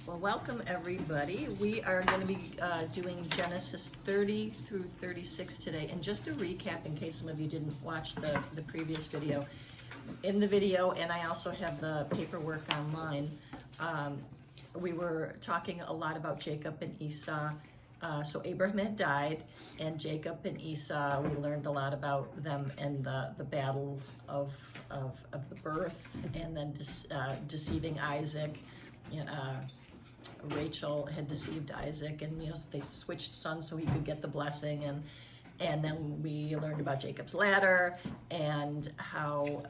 Well, welcome everybody. We are going to be doing Genesis 30 through 36 today. And just to recap, in case some of you didn't watch the previous video, in the video, and I also have the paperwork online, we were talking a lot about Jacob and Esau. So Abraham had died, and Jacob and Esau, we learned a lot about them and the battle of the birth, and then deceiving Isaac. And, Rachel had deceived Isaac, and they switched sons so he could get the blessing, and then we learned about Jacob's ladder and how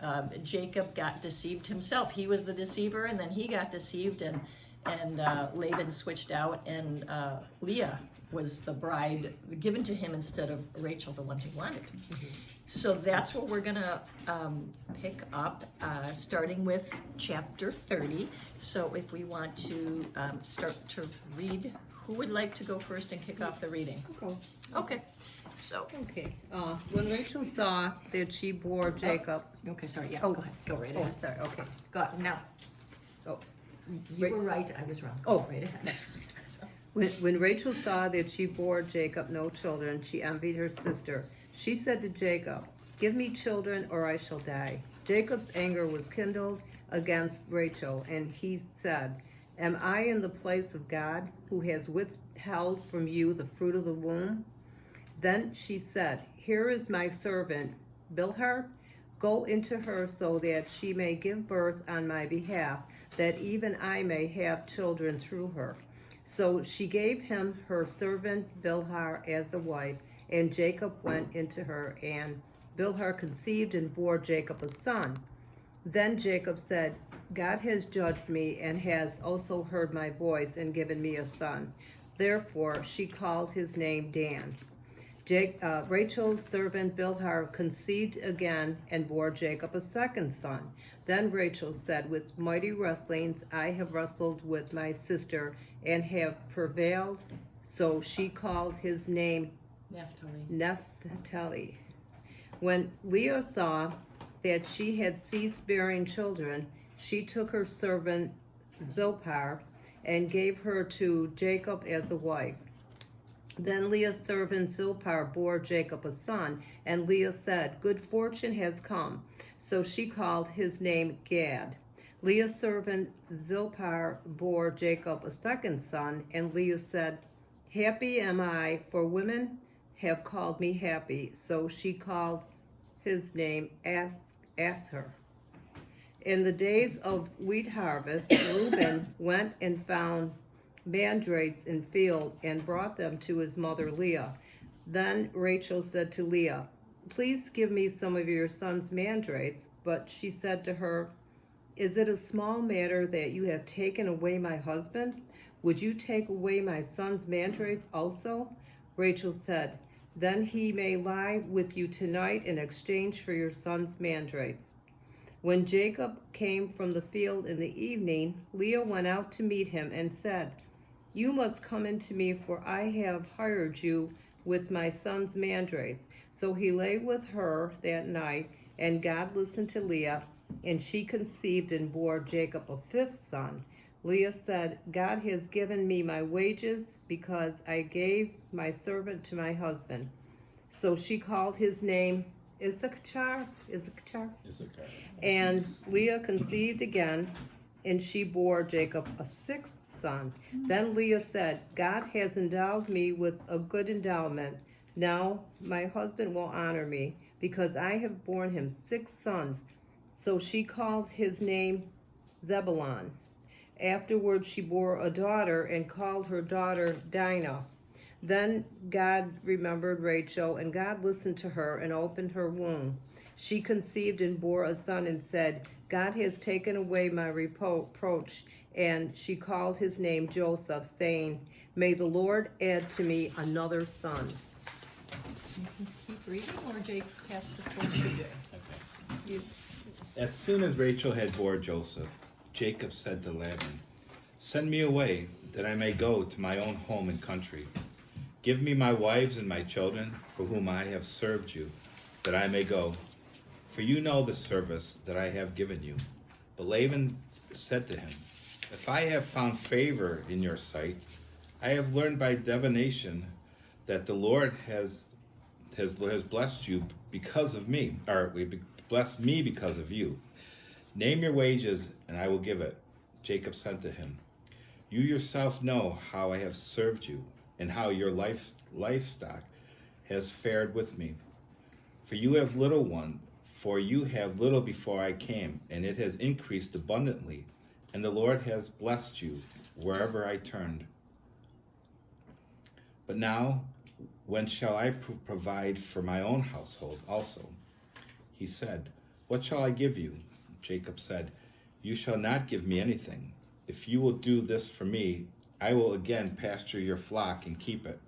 Jacob got deceived himself. He was the deceiver, and then he got deceived, and Laban switched out, and Leah was the bride given to him instead of Rachel, the one he wanted. Mm-hmm. So that's what we're gonna pick up, starting with chapter 30. So if we want to start to read, who would like to go first and kick off the reading? Okay. So. Okay. When Rachel saw that she bore Jacob. Okay, sorry. Yeah. Go ahead. Go right ahead. Oh, sorry. Okay. Go ahead. Now. Oh. You were right. I was wrong. Oh. Right ahead. When Rachel saw that she bore Jacob no children, she envied her sister. She said to Jacob, "Give me children or I shall die." Jacob's anger was kindled against Rachel, and he said, "Am I in the place of God, who has withheld from you the fruit of the womb?" Then she said, "Here is my servant Bilhah. Go into her so that she may give birth on my behalf, that even I may have children through her." So she gave him her servant Bilhah as a wife, and Jacob went into her, and Bilhah conceived and bore Jacob a son. Then Jacob said, "God has judged me and has also heard my voice and given me a son." Therefore she called his name Dan. Rachel's servant Bilhah conceived again and bore Jacob a second son. Then Rachel said, "With mighty wrestlings I have wrestled with my sister and have prevailed." So she called his name Naphtali. When Leah saw that she had ceased bearing children, she took her servant Zilpah and gave her to Jacob as a wife. Then Leah's servant Zilpah bore Jacob a son, and Leah said, "Good fortune has come." So she called his name Gad. Leah's servant Zilpah bore Jacob a second son, and Leah said, "Happy am I, for women have called me happy." So she called his name Asher. In the days of wheat harvest, Reuben went and found mandrakes in field and brought them to his mother Leah. Then Rachel said to Leah, "Please give me some of your son's mandrakes." But she said to her, "Is it a small matter that you have taken away my husband? Would you take away my son's mandrakes also?" Rachel said, "Then he may lie with you tonight in exchange for your son's mandrakes." When Jacob came from the field in the evening, Leah went out to meet him and said, "You must come into me, for I have hired you with my son's mandrakes." So he lay with her that night, and God listened to Leah, and she conceived and bore Jacob a fifth son. Leah said, "God has given me my wages, because I gave my servant to my husband." So she called his name Issachar. And Leah conceived again, and she bore Jacob a sixth son. Then Leah said, "God has endowed me with a good endowment. Now my husband will honor me, because I have borne him 6 sons." So she called his name Zebulun. Afterward she bore a daughter and called her daughter Dinah. Then God remembered Rachel, and God listened to her and opened her womb. She conceived and bore a son and said, "God has taken away my reproach." And she called his name Joseph, saying, "May the Lord add to me another son." You can keep reading, or Jake pass the torch. Okay. As soon as Rachel had bore Joseph, Jacob said to Laban, "Send me away, that I may go to my own home and country. Give me my wives and my children, for whom I have served you, that I may go. For you know the service that I have given you." But Laban said to him, If I have found favor in your sight, I have learned by divination that the Lord has blessed you because of me, or blessed me because of you. Name your wages, and I will give it. Jacob said to him, you yourself know how I have served you, and how your livestock has fared with me. For you have little before I came, and it has increased abundantly, and the Lord has blessed you wherever I turned. But now, when shall I provide for my own household also? He said, what shall I give you? Jacob said, you shall not give me anything. If you will do this for me, I will again pasture your flock and keep it.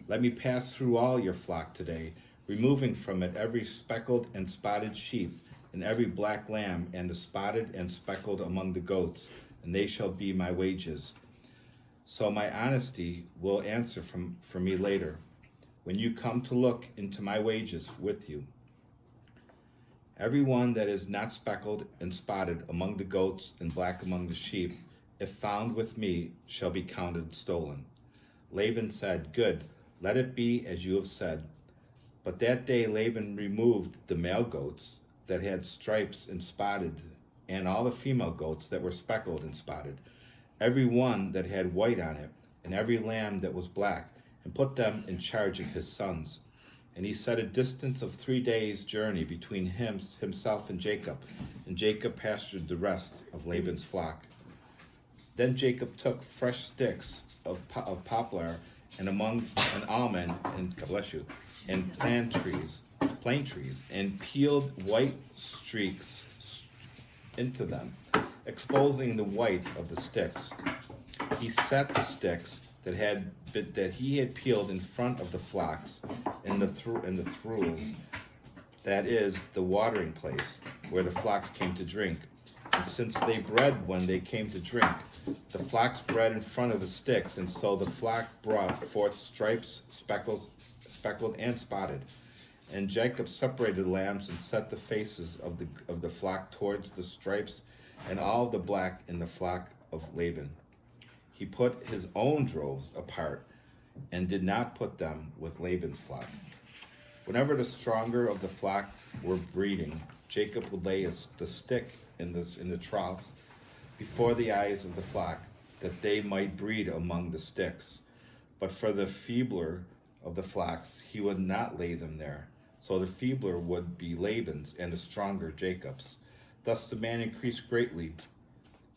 Let me pass through all your flock today, removing from it every speckled and spotted sheep, and every black lamb, and the spotted and speckled among the goats, and they shall be my wages. So my honesty will answer for me later, when you come to look into my wages with you. Every one that is not speckled and spotted among the goats and black among the sheep, if found with me, shall be counted stolen. Laban said, good, let it be as you have said. But that day Laban removed the male goats that had stripes and spotted, and all the female goats that were speckled and spotted, every one that had white on it, and every lamb that was black, and put them in charge of his sons. And he set a distance of 3 days' journey between himself and Jacob pastured the rest of Laban's flock. Then Jacob took fresh sticks of poplar and almond and plane trees, and peeled white streaks into them, exposing the white of the sticks. He set the sticks that he had peeled in front of the flocks in the throughs, that is, the watering place where the flocks came to drink. And since they bred when they came to drink, the flocks bred in front of the sticks, and so the flock brought forth stripes, speckled and spotted. And Jacob separated the lambs and set the faces of the flock towards the stripes, and all the black in the flock of Laban. He put his own droves apart, and did not put them with Laban's flock. Whenever the stronger of the flock were breeding, Jacob would lay the stick in the troughs before the eyes of the flock, that they might breed among the sticks. But for the feebler of the flocks, he would not lay them there. So the feebler would be Laban's, and the stronger Jacob's. Thus the man increased greatly,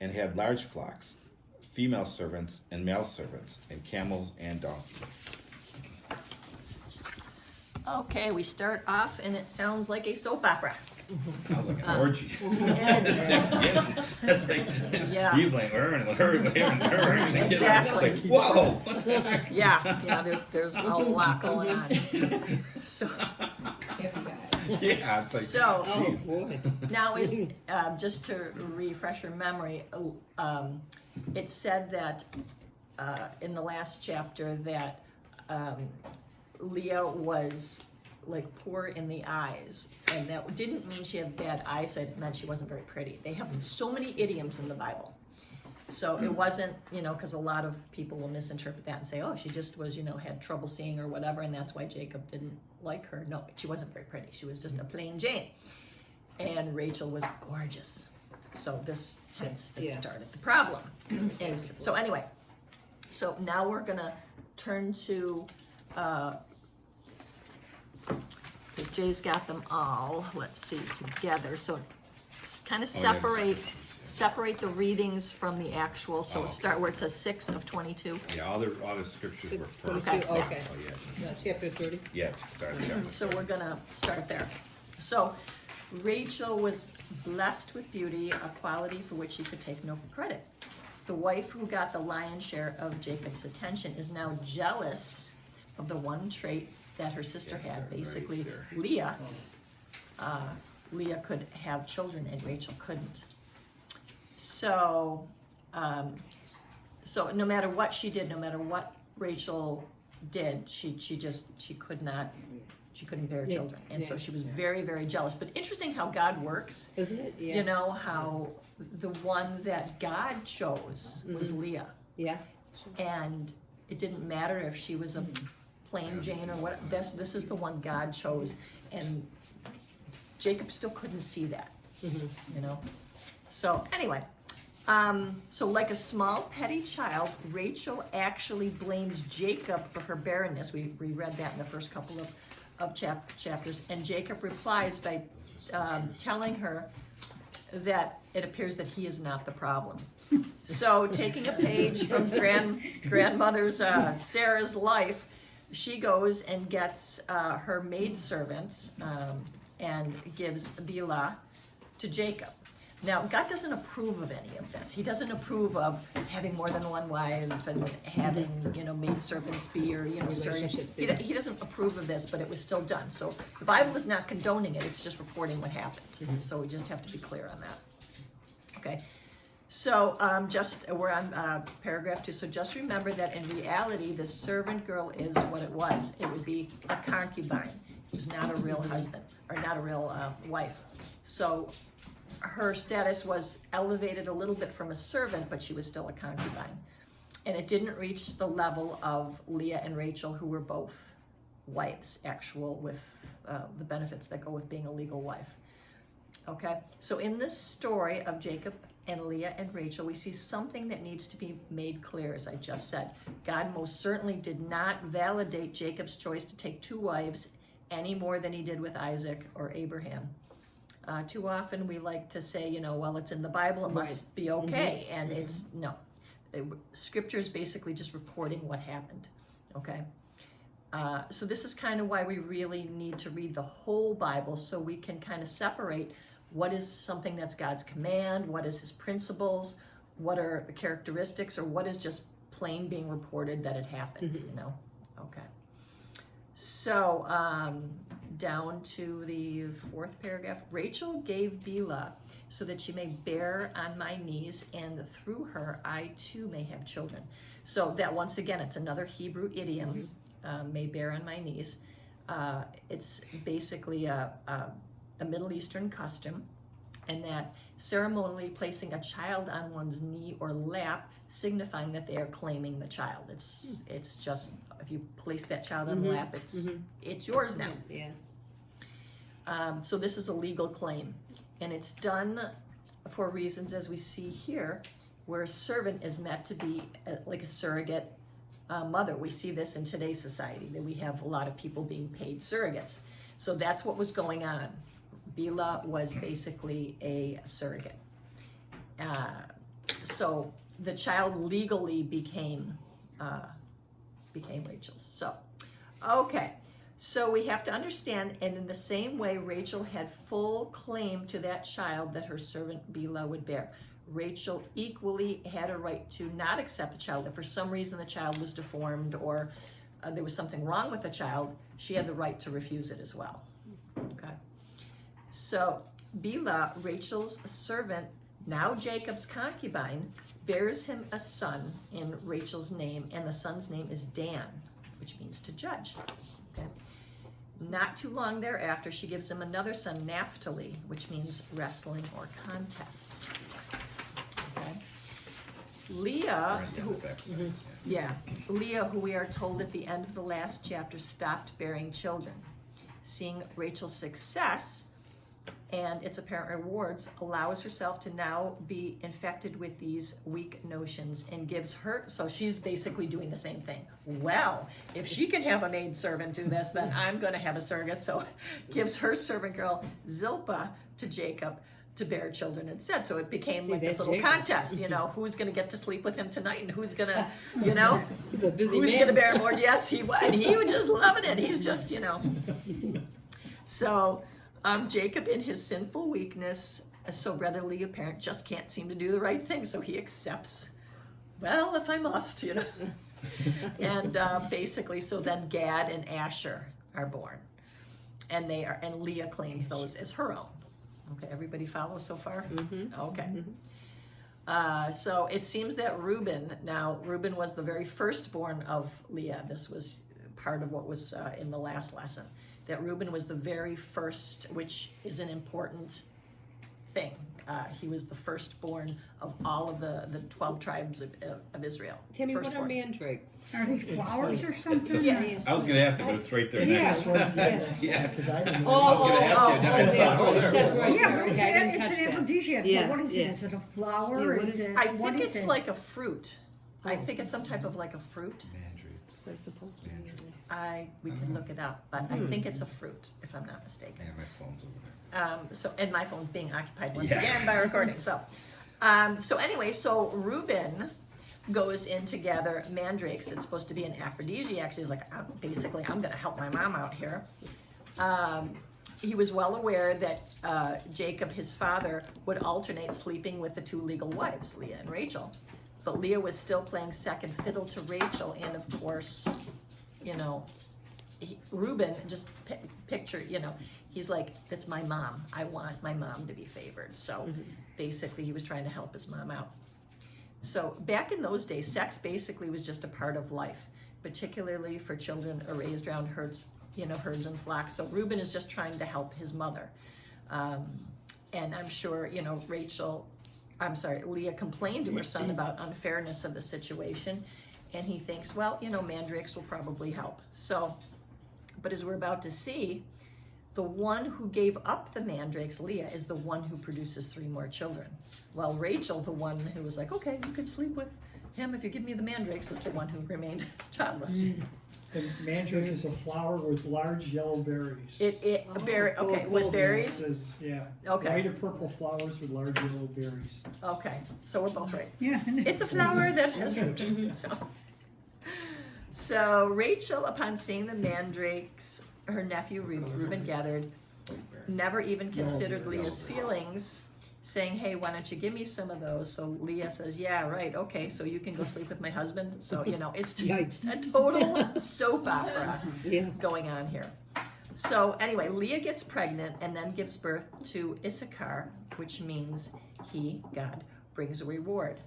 and had large flocks, female servants and male servants, and camels and donkeys. Okay, we start off and it sounds like a soap opera. Sounds like an orgy. It's- That's like, Yeah. he's like, her. Exactly. It's like, whoa, what the heck? yeah, there's a lot going on. So, Yeah, it's like, So- jeez. boy. now is just to refresh your memory, it said that in the last chapter that Leah was like poor in the eyes, and that didn't mean she had bad eyesight. It meant she wasn't very pretty. They have so many idioms in the Bible, so it wasn't, because a lot of people will misinterpret that and say, oh, she just was, had trouble seeing or whatever, and that's why Jacob didn't like her. No, she wasn't very pretty. She was just a plain Jane, and Rachel was gorgeous. So this started the problem. So anyway, so now we're gonna turn to Jay's got them all, let's see, together. So kind of separate the readings from the actual. So start where it says 6 of 22. Yeah, all the scriptures were first. Okay. Okay. So, yeah. Chapter 30. Yeah, start there. So we're gonna start there. So Rachel was blessed with beauty, a quality for which she could take no credit. The wife who got the lion's share of Jacob's attention is now jealous of the one trait that her sister had. Basically, there. Leah. Leah could have children and Rachel couldn't. So, so no matter what she did, no matter what Rachel did, she could not She couldn't bear Yeah, children. And so yeah, she was very, very jealous. But interesting how God works. Isn't it? Yeah. You know, how the one that God chose was Leah. Yeah. And it didn't matter if she was a plain Jane or what. This is the one God chose. And Jacob still couldn't see that, you know. So anyway, so like a small petty child, Rachel actually blames Jacob for her barrenness. We read that in the first couple of chapters. And Jacob replies by telling her that it appears that he is not the problem. So taking a page from grandmother's Sarah's life, she goes and gets her maidservants and gives Bilhah to Jacob. Now, God doesn't approve of any of this. He doesn't approve of having more than one wife and having, you know, maidservants be or, you know, Relationships, he doesn't approve of this, but it was still done. So the Bible is not condoning it. It's just reporting what happened. So we just have to be clear on that. Okay. So we're on paragraph 2. So just remember that in reality, the servant girl is what it was. It would be a concubine. It was not a real husband or not a real wife. So her status was elevated a little bit from a servant, but she was still a concubine. And it didn't reach the level of Leah and Rachel, who were both wives, with the benefits that go with being a legal wife. Okay, so in this story of Jacob and Leah and Rachel, we see something that needs to be made clear, as I just said. God most certainly did not validate Jacob's choice to take 2 wives any more than he did with Isaac or Abraham. Too often we like to say, you know, well, it's in the Bible, it must be okay. And it's, no. Scripture is basically just reporting what happened, okay? So this is kind of why we really need to read the whole Bible, so we can kind of separate what is something that's God's command, what is his principles, what are the characteristics, or what is just plain being reported that it happened, you know? Okay. So down to the 4th paragraph. Rachel gave Bilhah so that she may bear on my knees, and through her I too may have children. So that, once again, it's another Hebrew idiom, may bear on my knees. It's basically a Middle Eastern custom, and that ceremonially placing a child on one's knee or lap, signifying that they are claiming the child. It's just, if you place that child on the lap, it's yours now. Yeah. So this is a legal claim, and it's done for reasons, as we see here, where a servant is meant to be like a surrogate mother. We see this in today's society, that we have a lot of people being paid surrogates. So that's what was going on. Bilhah was basically a surrogate. So the child legally became Rachel's. So, okay. So we have to understand, and in the same way, Rachel had full claim to that child that her servant Bilhah would bear. Rachel equally had a right to not accept the child. If for some reason the child was deformed or there was something wrong with the child, she had the right to refuse it as well. Okay. So Bilhah, Rachel's servant, now Jacob's concubine, bears him a son in Rachel's name, and the son's name is Dan, which means to judge. Okay. Not too long thereafter, she gives him another son, Naphtali, which means wrestling or contest. Okay. Leah, Leah, who we are told at the end of the last chapter stopped bearing children. Seeing Rachel's success and its apparent rewards, allows herself to now be infected with these weak notions and gives her, so she's basically doing the same thing. Well, if she can have a maidservant do this, then I'm going to have a surrogate. So gives her servant girl Zilpah to Jacob to bear children instead. So it became like this little contest, you know, who's going to get to sleep with him tonight and who's going to, you know, He's a busy who's man. going to bear more. Yes, he was. And he was just loving it. He's just, you know. So Jacob, in his sinful weakness, so readily apparent, just can't seem to do the right thing. So he accepts, well, if I must, you know. And basically, so then Gad and Asher are born. And Leah claims those as her own. Okay, everybody follow so far? Mm-hmm. Okay. Mm-hmm. So it seems that Reuben was the very firstborn of Leah. This was part of what was in the last lesson. that Reuben was the very first, which is an important thing. He was the firstborn of all of the 12 tribes of Israel. Tammy, what are Firstborn. mandrakes? Are they flowers or something? Yeah. I was gonna ask you, but it's right there. Yeah. next. Yeah. Because I don't know. Oh, I was gonna ask you, and then I saw it. it says right Yeah, there. but it's, Okay, I didn't it's catch an that. aphrodisiac, Yeah, but what is yeah. it? Is it a flower? Yeah, what is is- it? I what think is it's it? like a fruit. I Oh. think it's some type of like a fruit. Mandrakes. They're supposed to be mandrakes. We can look it up, but I think it's a fruit, if I'm not mistaken. Yeah, my phone's over there. So, and my phone's being occupied once Yeah. again by recording. So, anyway, so Reuben goes in to gather mandrakes. It's supposed to be an aphrodisiac. So he's like, basically, I'm going to help my mom out here. He was well aware that Jacob, his father, would alternate sleeping with the two legal wives, Leah and Rachel. But Leah was still playing second fiddle to Rachel, and of course, you know, Reuben, just picture, you know, he's like, that's my mom. I want my mom to be favored. So basically, he was trying to help his mom out. So back in those days, sex basically was just a part of life, particularly for children raised around herds and flocks. So Reuben is just trying to help his mother. And I'm sure, you know, Leah complained to her son about unfairness of the situation. And he thinks, well, you know, mandrakes will probably help. So, but as we're about to see, the one who gave up the mandrakes, Leah, is the one who produces 3 more children. While Rachel, the one who was like, okay, you can sleep with him if you give me the mandrakes, is the one who remained childless. And mandrake is a flower with large yellow berries. Okay, cool. with It berries. says, yeah. Okay. White or purple flowers with large yellow berries. Okay, so we're both right. Yeah. It's a flower that has fruit. So Rachel, upon seeing the mandrakes her nephew Reuben gathered, never even considered Leah's feelings, saying, hey, why don't you give me some of those? So Leah says, yeah, right, okay, so you can go sleep with my husband. So, you know, it's Yikes. a total soap opera Yeah. going on here. So anyway, Leah gets pregnant and then gives birth to Issachar, which means he, God, brings a reward.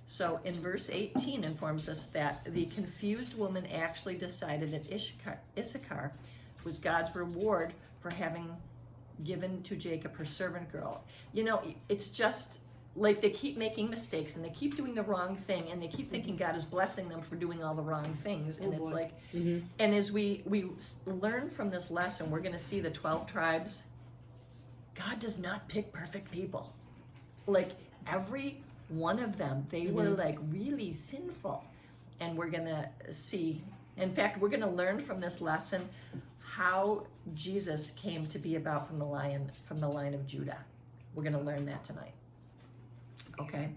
So in verse 18 informs us that the confused woman actually decided that Issachar was God's reward for having given to Jacob her servant girl. You know, it's just like they keep making mistakes and they keep doing the wrong thing and they keep thinking God is blessing them for doing all the wrong things. And Oh, it's boy. like, Mhm. and as we learn from this lesson, we're going to see the 12 tribes. God does not pick perfect people. Like every one of them, they were like really sinful. And we're going to see, in fact, we're going to learn from this lesson how Jesus came to be about from the line of Judah. We're going to learn that tonight. Okay.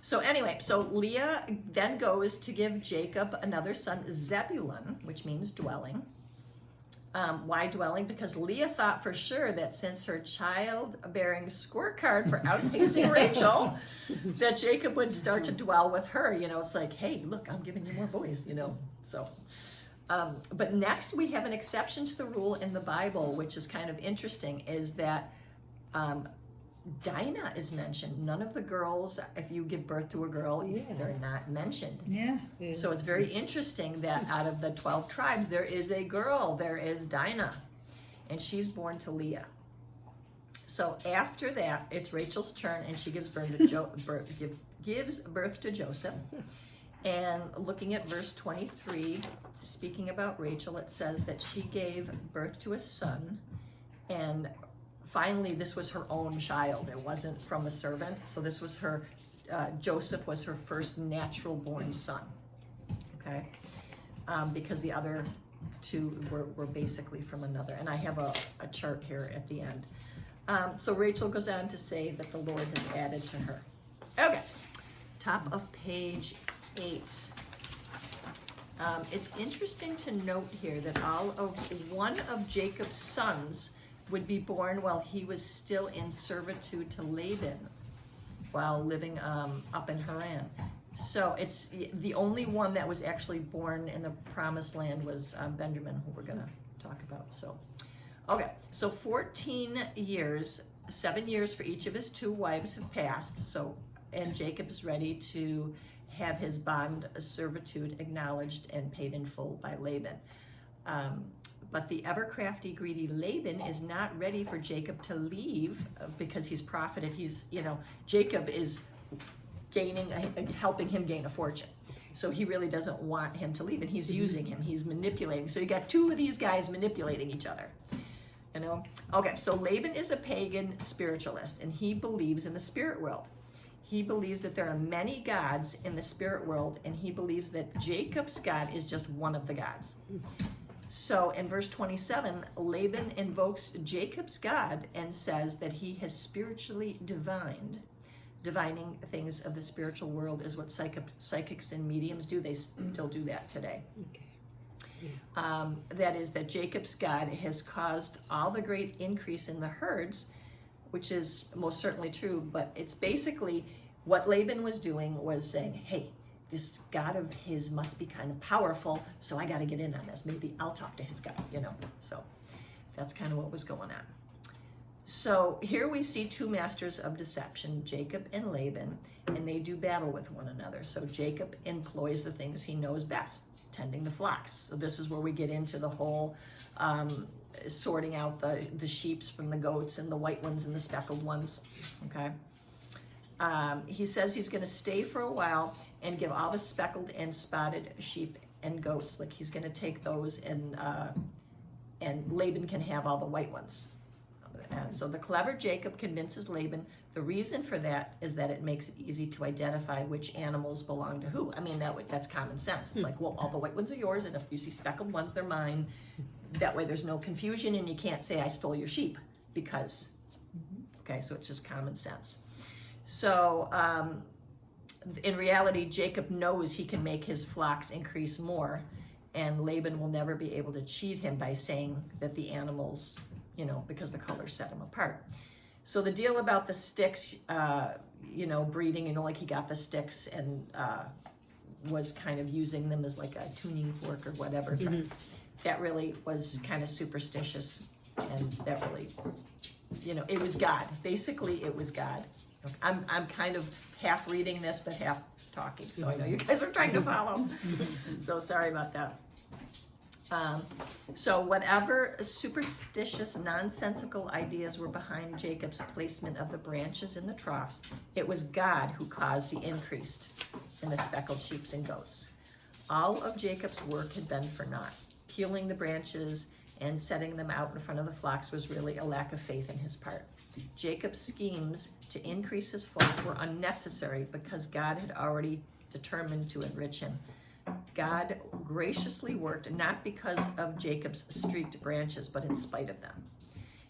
So anyway, so Leah then goes to give Jacob another son, Zebulun, which means dwelling. Why dwelling? Because Leah thought for sure that since her childbearing scorecard for outpacing Rachel, that Jacob would start to dwell with her. You know, it's like, hey, look, I'm giving you more boys, you know. So, but next we have an exception to the rule in the Bible, which is kind of interesting, is that Dinah is mentioned. None of the girls, if you give birth to a girl, Yeah. they're not mentioned. Yeah. Yeah. So it's very interesting that out of the 12 tribes, there is a girl, there is Dinah, and she's born to Leah. So after that, it's Rachel's turn, and she gives birth to gives birth to Joseph. And looking at verse 23, speaking about Rachel, it says that she gave birth to a son, and finally, this was her own child. It wasn't from a servant. So this was her, Joseph was her first natural born son. Okay? Because the other two were basically from another. And I have a chart here at the end. So Rachel goes on to say that the Lord has added to her. Okay. Top of page 8. It's interesting to note here that one of Jacob's sons would be born while he was still in servitude to Laban while living up in Haran. So it's the only one that was actually born in the promised land was Benjamin, who we're going to talk about. So, okay, so 14 years, 7 years for each of his 2 wives have passed. So, and Jacob is ready to have his bond servitude acknowledged and paid in full by Laban. But the ever crafty, greedy Laban is not ready for Jacob to leave because he's profited. Jacob is helping him gain a fortune. So he really doesn't want him to leave, and he's using him. He's manipulating. So you got two of these guys manipulating each other. Okay, so Laban is a pagan spiritualist, and he believes in the spirit world. He believes that there are many gods in the spirit world, and he believes that Jacob's God is just one of the gods. So in verse 27, Laban invokes Jacob's God and says that he has spiritually divined. Divining things of the spiritual world is what psychics and mediums do. They still do that today. That is that Jacob's God has caused all the great increase in the herds, which is most certainly true, but it's basically what Laban was doing was saying, hey, this God of his must be kind of powerful, so I got to get in on this. Maybe I'll talk to his God, So that's kind of what was going on. So here we see two masters of deception, Jacob and Laban, and they do battle with one another. So Jacob employs the things he knows best, tending the flocks. So this is where we get into the whole sorting out the sheeps from the goats and the white ones and the speckled ones, okay? He says he's going to stay for a while and give all the speckled and spotted sheep and goats, like he's going to take those and Laban can have all the white ones. And so the clever Jacob convinces Laban the reason for that is that it makes it easy to identify which animals belong to who. I mean, that's common sense. It's like, well, all the white ones are yours, and if you see speckled ones, they're mine. That way there's no confusion, and you can't say I stole your sheep because, okay, so it's just common sense. So in reality, Jacob knows he can make his flocks increase more, and Laban will never be able to cheat him by saying that the animals, because the colors set them apart. So the deal about the sticks, breeding, like he got the sticks and was kind of using them as like a tuning fork or whatever. That really was kind of superstitious, and that really, it was God. Basically, it was God. I'm kind of half reading this, but half talking, so I know you guys are trying to follow. So sorry about that. So whatever superstitious, nonsensical ideas were behind Jacob's placement of the branches in the troughs, it was God who caused the increase in the speckled sheep and goats. All of Jacob's work had been for naught. Peeling the branches and setting them out in front of the flocks was really a lack of faith in his part. Jacob's schemes to increase his flock were unnecessary because God had already determined to enrich him. God graciously worked not because of Jacob's streaked branches, but in spite of them.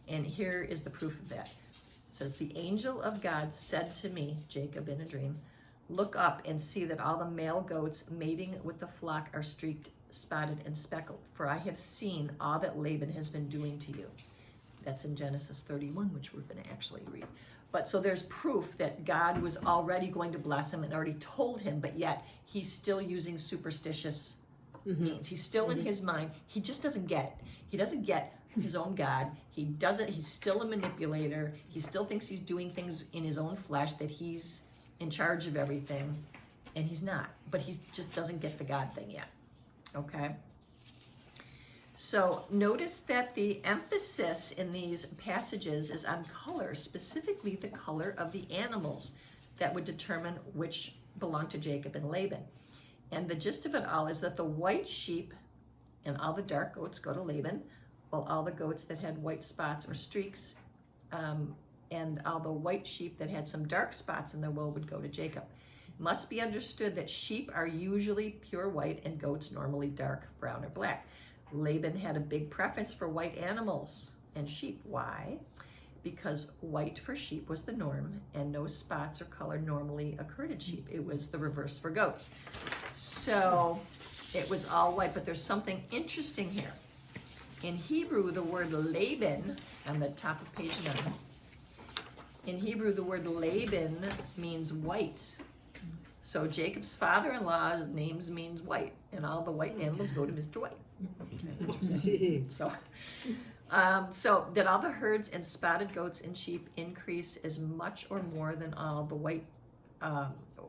And here is the proof of that. It says, the angel of God said to me, Jacob in a dream, look up and see that all the male goats mating with the flock are streaked, spotted, and speckled, for I have seen all that Laban has been doing to you. That's in Genesis 31, which we're going to actually read. But so there's proof that God was already going to bless him and already told him, but yet he's still using superstitious means. He's still in his mind. He just doesn't get it. He doesn't get his own God. He's still a manipulator. He still thinks he's doing things in his own flesh, that he's in charge of everything, and he's not. But he just doesn't get the God thing yet. Okay? So notice that the emphasis in these passages is on color, specifically the color of the animals that would determine which belong to Jacob and Laban. And the gist of it all is that the white sheep and all the dark goats go to Laban, while all the goats that had white spots or streaks and all the white sheep that had some dark spots in their wool would go to Jacob. It must be understood that sheep are usually pure white and goats normally dark brown or black. Laban had a big preference for white animals and sheep. Why? Because white for sheep was the norm, and no spots or color normally occurred in sheep. It was the reverse for goats. So it was all white, but there's something interesting here. In Hebrew, the word Laban, on the top of page 9, in Hebrew, the word Laban means white. So Jacob's father-in-law's names means white, and all the white animals go to Mr. White. So that all the herds and spotted goats and sheep increase as much or more than all the white,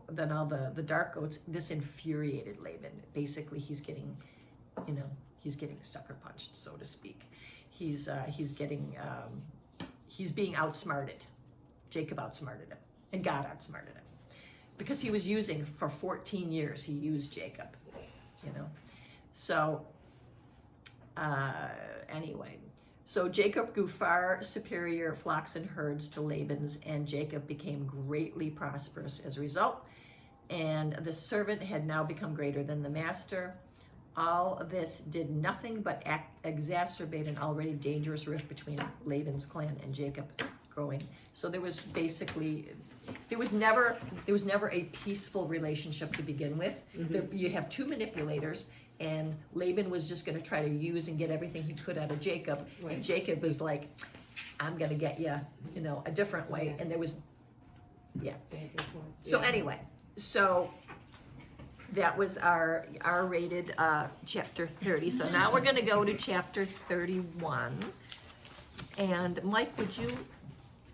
than all the dark goats. This infuriated Laban. Basically, he's getting, he's getting sucker punched, so to speak. He's being outsmarted. Jacob outsmarted him, and God outsmarted him, because he was using for 14 years. He used Jacob, you know. So anyway, so Jacob grew far superior flocks and herds to Laban's, and Jacob became greatly prosperous as a result. And the servant had now become greater than the master. All of this did nothing but exacerbate an already dangerous rift between Laban's clan and Jacob growing. So there was never a peaceful relationship to begin with. You have two manipulators, and Laban was just going to try to use and get everything he could out of Jacob. Right. And Jacob was like, I'm going to get you, you know, a different way. And there was, So anyway, so that was our R-rated chapter 30. So now we're going to go to chapter 31. And Mike, would you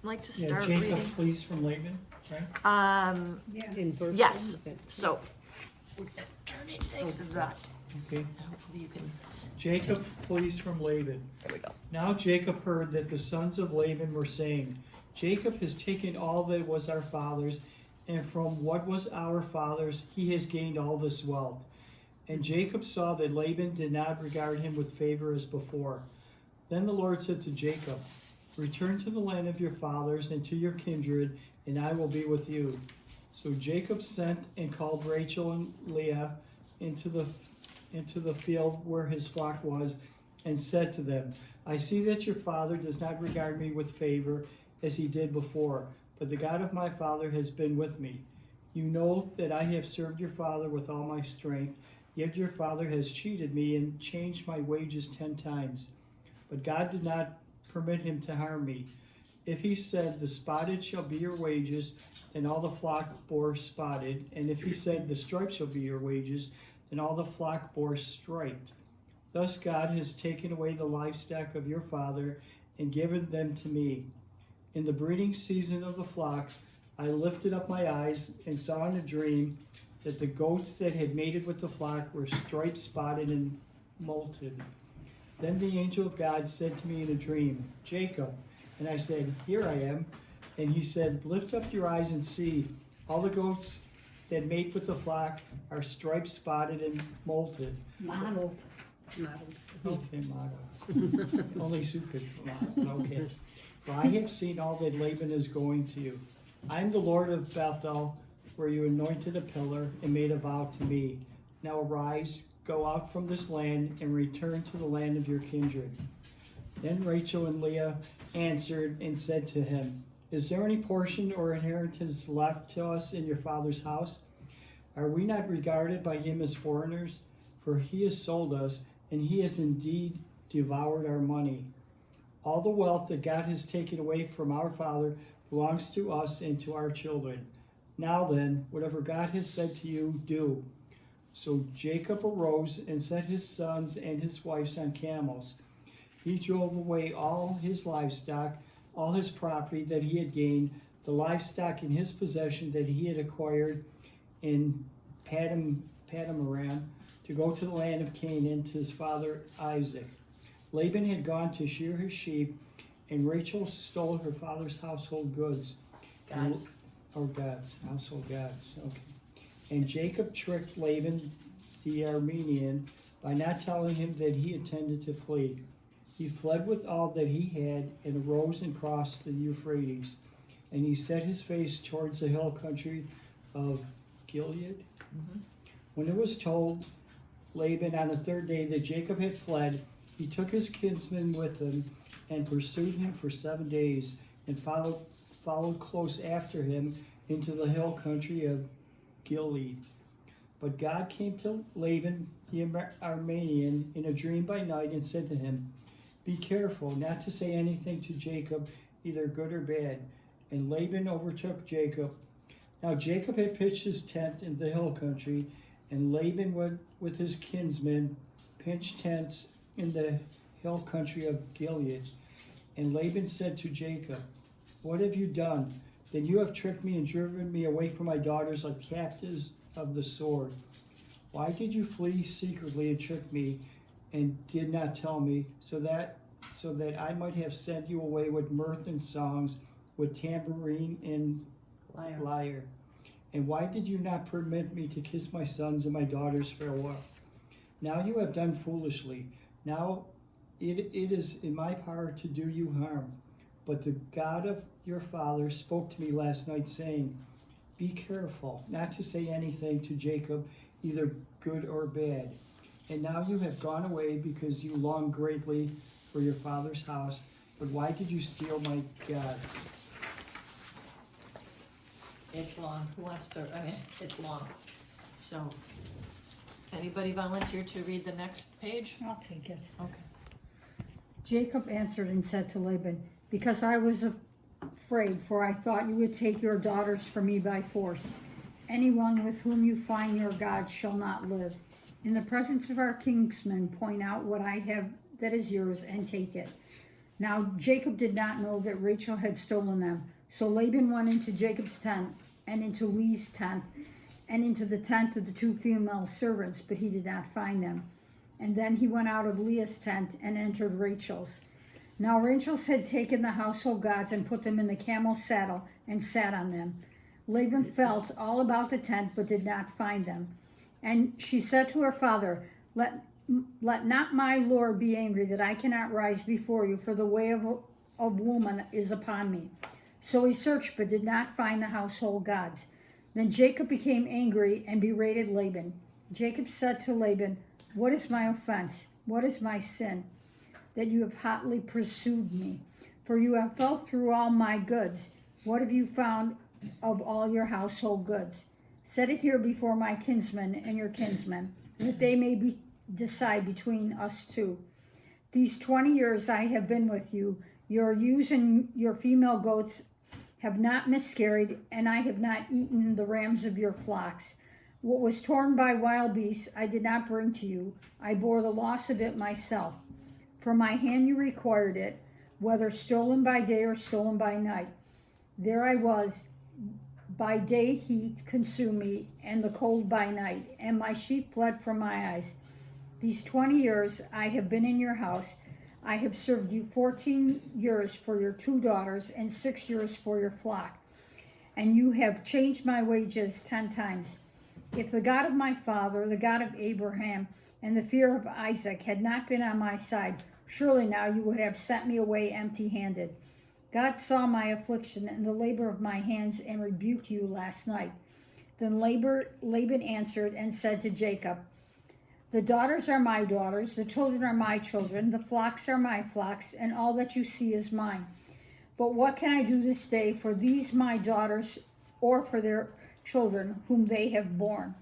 like to Yeah, start Jacob reading? flees from Laban, right? Yeah. In verse Yes. 1, So we're going to turn it like that. Okay. And hopefully you can. Jacob flees from Laban. There we go. Now Jacob heard that the sons of Laban were saying, Jacob has taken all that was our father's, and from what was our father's he has gained all this wealth. And Jacob saw that Laban did not regard him with favor as before. Then the Lord said to Jacob, return to the land of your fathers and to your kindred, and I will be with you. So Jacob sent and called Rachel and Leah into the field where his flock was, and said to them, I see that your father does not regard me with favor as he did before, but the God of my father has been with me. You know that I have served your father with all my strength, yet your father has cheated me and changed my wages 10 times. But God did not permit him to harm me. If he said, the spotted shall be your wages, then all the flock bore spotted. And if he said, the striped shall be your wages, then all the flock bore striped. Thus God has taken away the livestock of your father and given them to me. In the breeding season of the flock, I lifted up my eyes and saw in a dream that the goats that had mated with the flock were striped, spotted, and molted. Then the angel of God said to me in a dream, Jacob. And I said, here I am. And he said, lift up your eyes and see. All the goats that mate with the flock are striped, spotted, and molted. Modeled. Okay, model. Only Sue could model. Okay. For I have seen all that Laban is going to you. I am the Lord of Bethel, where you anointed a pillar and made a vow to me. Now arise, go out from this land, and return to the land of your kindred. Then Rachel and Leah answered and said to him, is there any portion or inheritance left to us in your father's house? Are we not regarded by him as foreigners? For he has sold us, and he has indeed devoured our money. All the wealth that God has taken away from our father belongs to us and to our children. Now then, whatever God has said to you, do. So Jacob arose and set his sons and his wives on camels. He drove away all his livestock, all his property that he had gained, the livestock in his possession that he had acquired in Padamaram, to go to the land of Canaan to his father Isaac. Laban had gone to shear his sheep, and Rachel stole her father's household goods. God's. Household gods, okay. And Jacob tricked Laban the Aramean by not telling him that he intended to flee. He fled with all that he had and arose and crossed the Euphrates. And he set his face towards the hill country of Gilead. When it was told Laban on the third day that Jacob had fled, he took his kinsman with him and pursued him for 7 days and followed close after him into the hill country of Gilead. But God came to Laban the Aramean in a dream by night and said to him, be careful not to say anything to Jacob, either good or bad. And Laban overtook Jacob. Now Jacob had pitched his tent in the hill country, and Laban went with his kinsmen, pitched tents in the hill country of Gilead. And Laban said to Jacob, what have you done? Then you have tricked me and driven me away from my daughters like captives of the sword. Why did you flee secretly and trick me and did not tell me, so that I might have sent you away with mirth and songs, with tambourine and lyre. And why did you not permit me to kiss my sons and my daughters farewell? Now you have done foolishly. Now it is in my power to do you harm. But the God of your father spoke to me last night, saying, be careful not to say anything to Jacob, either good or bad. And now you have gone away because you long greatly for your father's house. But why did you steal my gods? It's long. Who wants to, it's long. So, anybody volunteer to read the next page? I'll take it. Okay. Jacob answered and said to Laban, because I was afraid, for I thought you would take your daughters from me by force. Anyone with whom you find your God shall not live. In the presence of our kinsmen, point out what I have that is yours and take it. Now Jacob did not know that Rachel had stolen them. So Laban went into Jacob's tent and into Leah's tent and into the tent of the 2 female servants, but he did not find them. And then he went out of Leah's tent and entered Rachel's. Now Rachel's had taken the household gods and put them in the camel's saddle and sat on them. Laban felt all about the tent, but did not find them. And she said to her father, Let not my Lord be angry that I cannot rise before you, for the way of woman is upon me. So he searched, but did not find the household gods. Then Jacob became angry and berated Laban. Jacob said to Laban, what is my offense? What is my sin? That you have hotly pursued me. For you have felt through all my goods. What have you found of all your household goods? Set it here before my kinsmen and your kinsmen, that they may decide between us two. These 20 years I have been with you. Your ewes and your female goats have not miscarried, and I have not eaten the rams of your flocks. What was torn by wild beasts I did not bring to you. I bore the loss of it myself. From my hand you required it, whether stolen by day or stolen by night. There I was. By day heat consumed me, and the cold by night, and my sheep fled from my eyes. These 20 years I have been in your house. I have served you 14 years for your 2 daughters, and 6 years for your flock. And you have changed my wages 10 times. If the God of my father, the God of Abraham, and the fear of Isaac had not been on my side, surely now you would have sent me away empty-handed. God saw my affliction and the labor of my hands and rebuked you last night. Then Laban answered and said to Jacob, the daughters are my daughters, the children are my children, the flocks are my flocks, and all that you see is mine. But what can I do this day for these my daughters or for their children whom they have borne?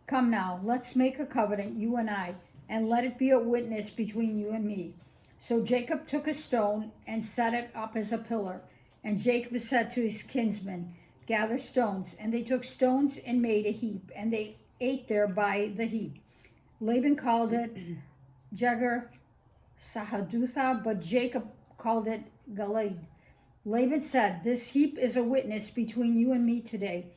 Come now, let's make a covenant, you and I, and let it be a witness between you and me. So Jacob took a stone and set it up as a pillar. And Jacob said to his kinsmen, gather stones. And they took stones and made a heap, and they ate there by the heap. Laban called it Jegar Sahadutha, but Jacob called it Gilead. Laban said, this heap is a witness between you and me today.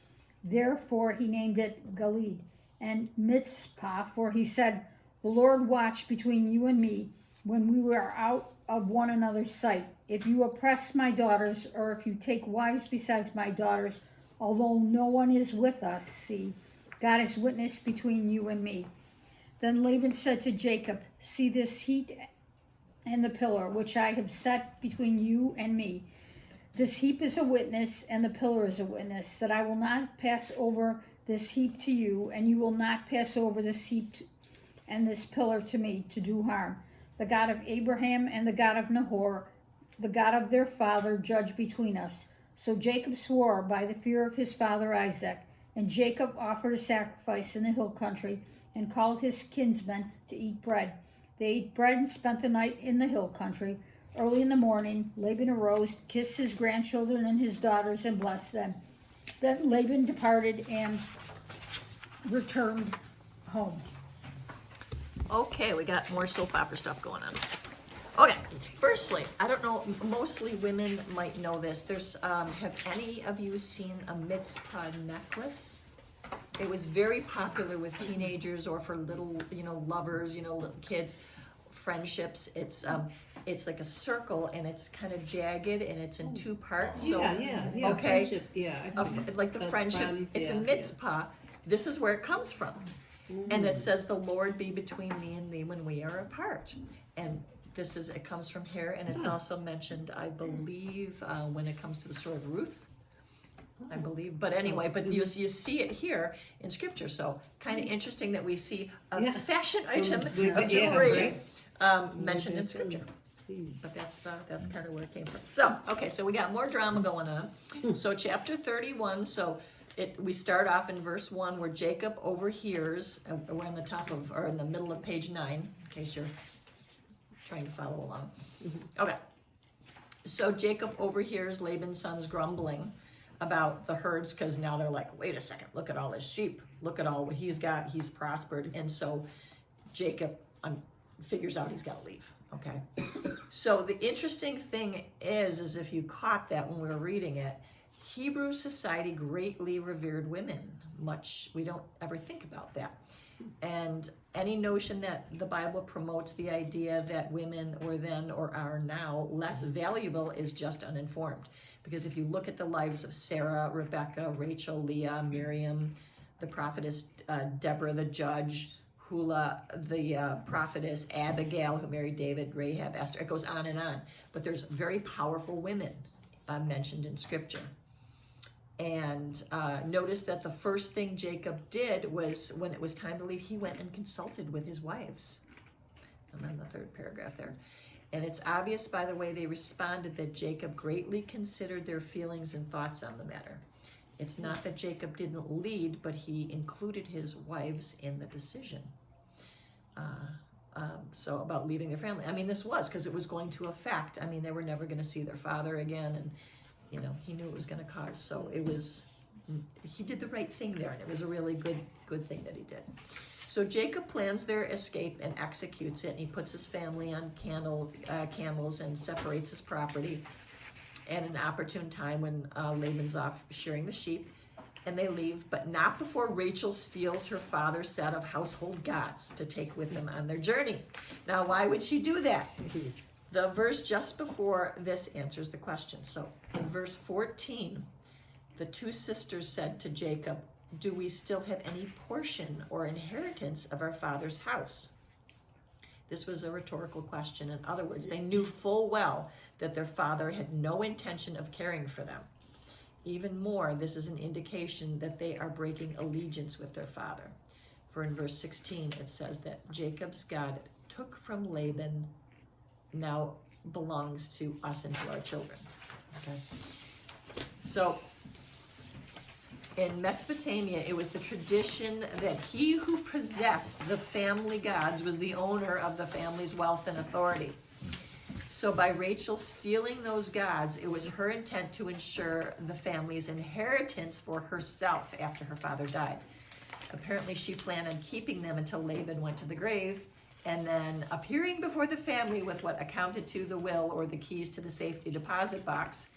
Therefore he named it Gilead. And Mizpah, for he said, the Lord watched between you and me when we were out of one another's sight. If you oppress my daughters, or if you take wives besides my daughters, although no one is with us, see, God is witness between you and me. Then Laban said to Jacob, see this heap and the pillar, which I have set between you and me. This heap is a witness, and the pillar is a witness, that I will not pass over this heap to you, and you will not pass over this heap and this pillar to me, to do harm. The God of Abraham and the God of Nahor, the God of their father, judge between us. So Jacob swore by the fear of his father Isaac, and Jacob offered a sacrifice in the hill country, and called his kinsmen to eat bread. They ate bread and spent the night in the hill country. Early in the morning, Laban arose, kissed his grandchildren and his daughters, and blessed them. Then Laban departed and returned home. Okay, we got more soap opera stuff going on. Okay, firstly, I don't know, mostly women might know this. There's, have any of you seen a Mizpah necklace? It was very popular with teenagers or for little, lovers, little kids. friendships. It's like a circle, and it's kind of jagged, and it's in two parts. So yeah. okay. Friendship, yeah. like the That's friendship, friends, it's a yeah, mitzvah. This is where it comes from. And it says, the Lord be between me and thee when we are apart. And it comes from here, and it's also mentioned, I believe, when it comes to the story of Ruth, I believe. But anyway, but you see it here in Scripture. So kind of interesting that we see a Yeah. fashion item of Yeah, jewelry right. mentioned in Scripture. But that's kind of where it came from. So, okay, so we got more drama going on. So chapter 31, we start off in verse 1 where Jacob overhears, we're on the top of, or in the middle of page 9, in case you're trying to follow along. Okay, so Jacob overhears Laban's sons grumbling about the herds, because now they're like, wait a second, look at all his sheep, look at all what he's got, he's prospered. And so Jacob figures out he's got to leave. Okay, so the interesting thing is if you caught that when we were reading it, Hebrew society greatly revered women. We don't ever think about that. And any notion that the Bible promotes the idea that women were then or are now less valuable is just uninformed. Because if you look at the lives of Sarah, Rebecca, Rachel, Leah, Miriam, the prophetess Deborah the judge, Hula, the prophetess Abigail, who married David, Rahab, Esther, it goes on and on. But there's very powerful women mentioned in Scripture. And notice that the first thing Jacob did was, when it was time to leave, he went and consulted with his wives. And then the third paragraph there. And it's obvious by the way they responded that Jacob greatly considered their feelings and thoughts on the matter. It's not that Jacob didn't lead, but he included his wives in the decision. So about leaving their family. I mean, this was because it was going to affect, they were never going to see their father again, and he knew it was going to cause. So he did the right thing there, and it was a really good thing that he did. So Jacob plans their escape and executes it, and he puts his family on camels and separates his property at an opportune time when Laban's off shearing the sheep, and they leave, but not before Rachel steals her father's set of household gods to take with them on their journey. Now, why would she do that? The verse just before this answers the question. So in verse 14, the two sisters said to Jacob, "Do we still have any portion or inheritance of our father's house?" This was a rhetorical question. In other words, they knew full well that their father had no intention of caring for them. Even more, this is an indication that they are breaking allegiance with their father. For in verse 16, it says that Jacob's God took from Laban now belongs to us and to our children. Okay. So in Mesopotamia, it was the tradition that he who possessed the family gods was the owner of the family's wealth and authority. So by Rachel stealing those gods, it was her intent to ensure the family's inheritance for herself after her father died. Apparently she planned on keeping them until Laban went to the grave, and then appearing before the family with what accounted to the will or the keys to the safety deposit box.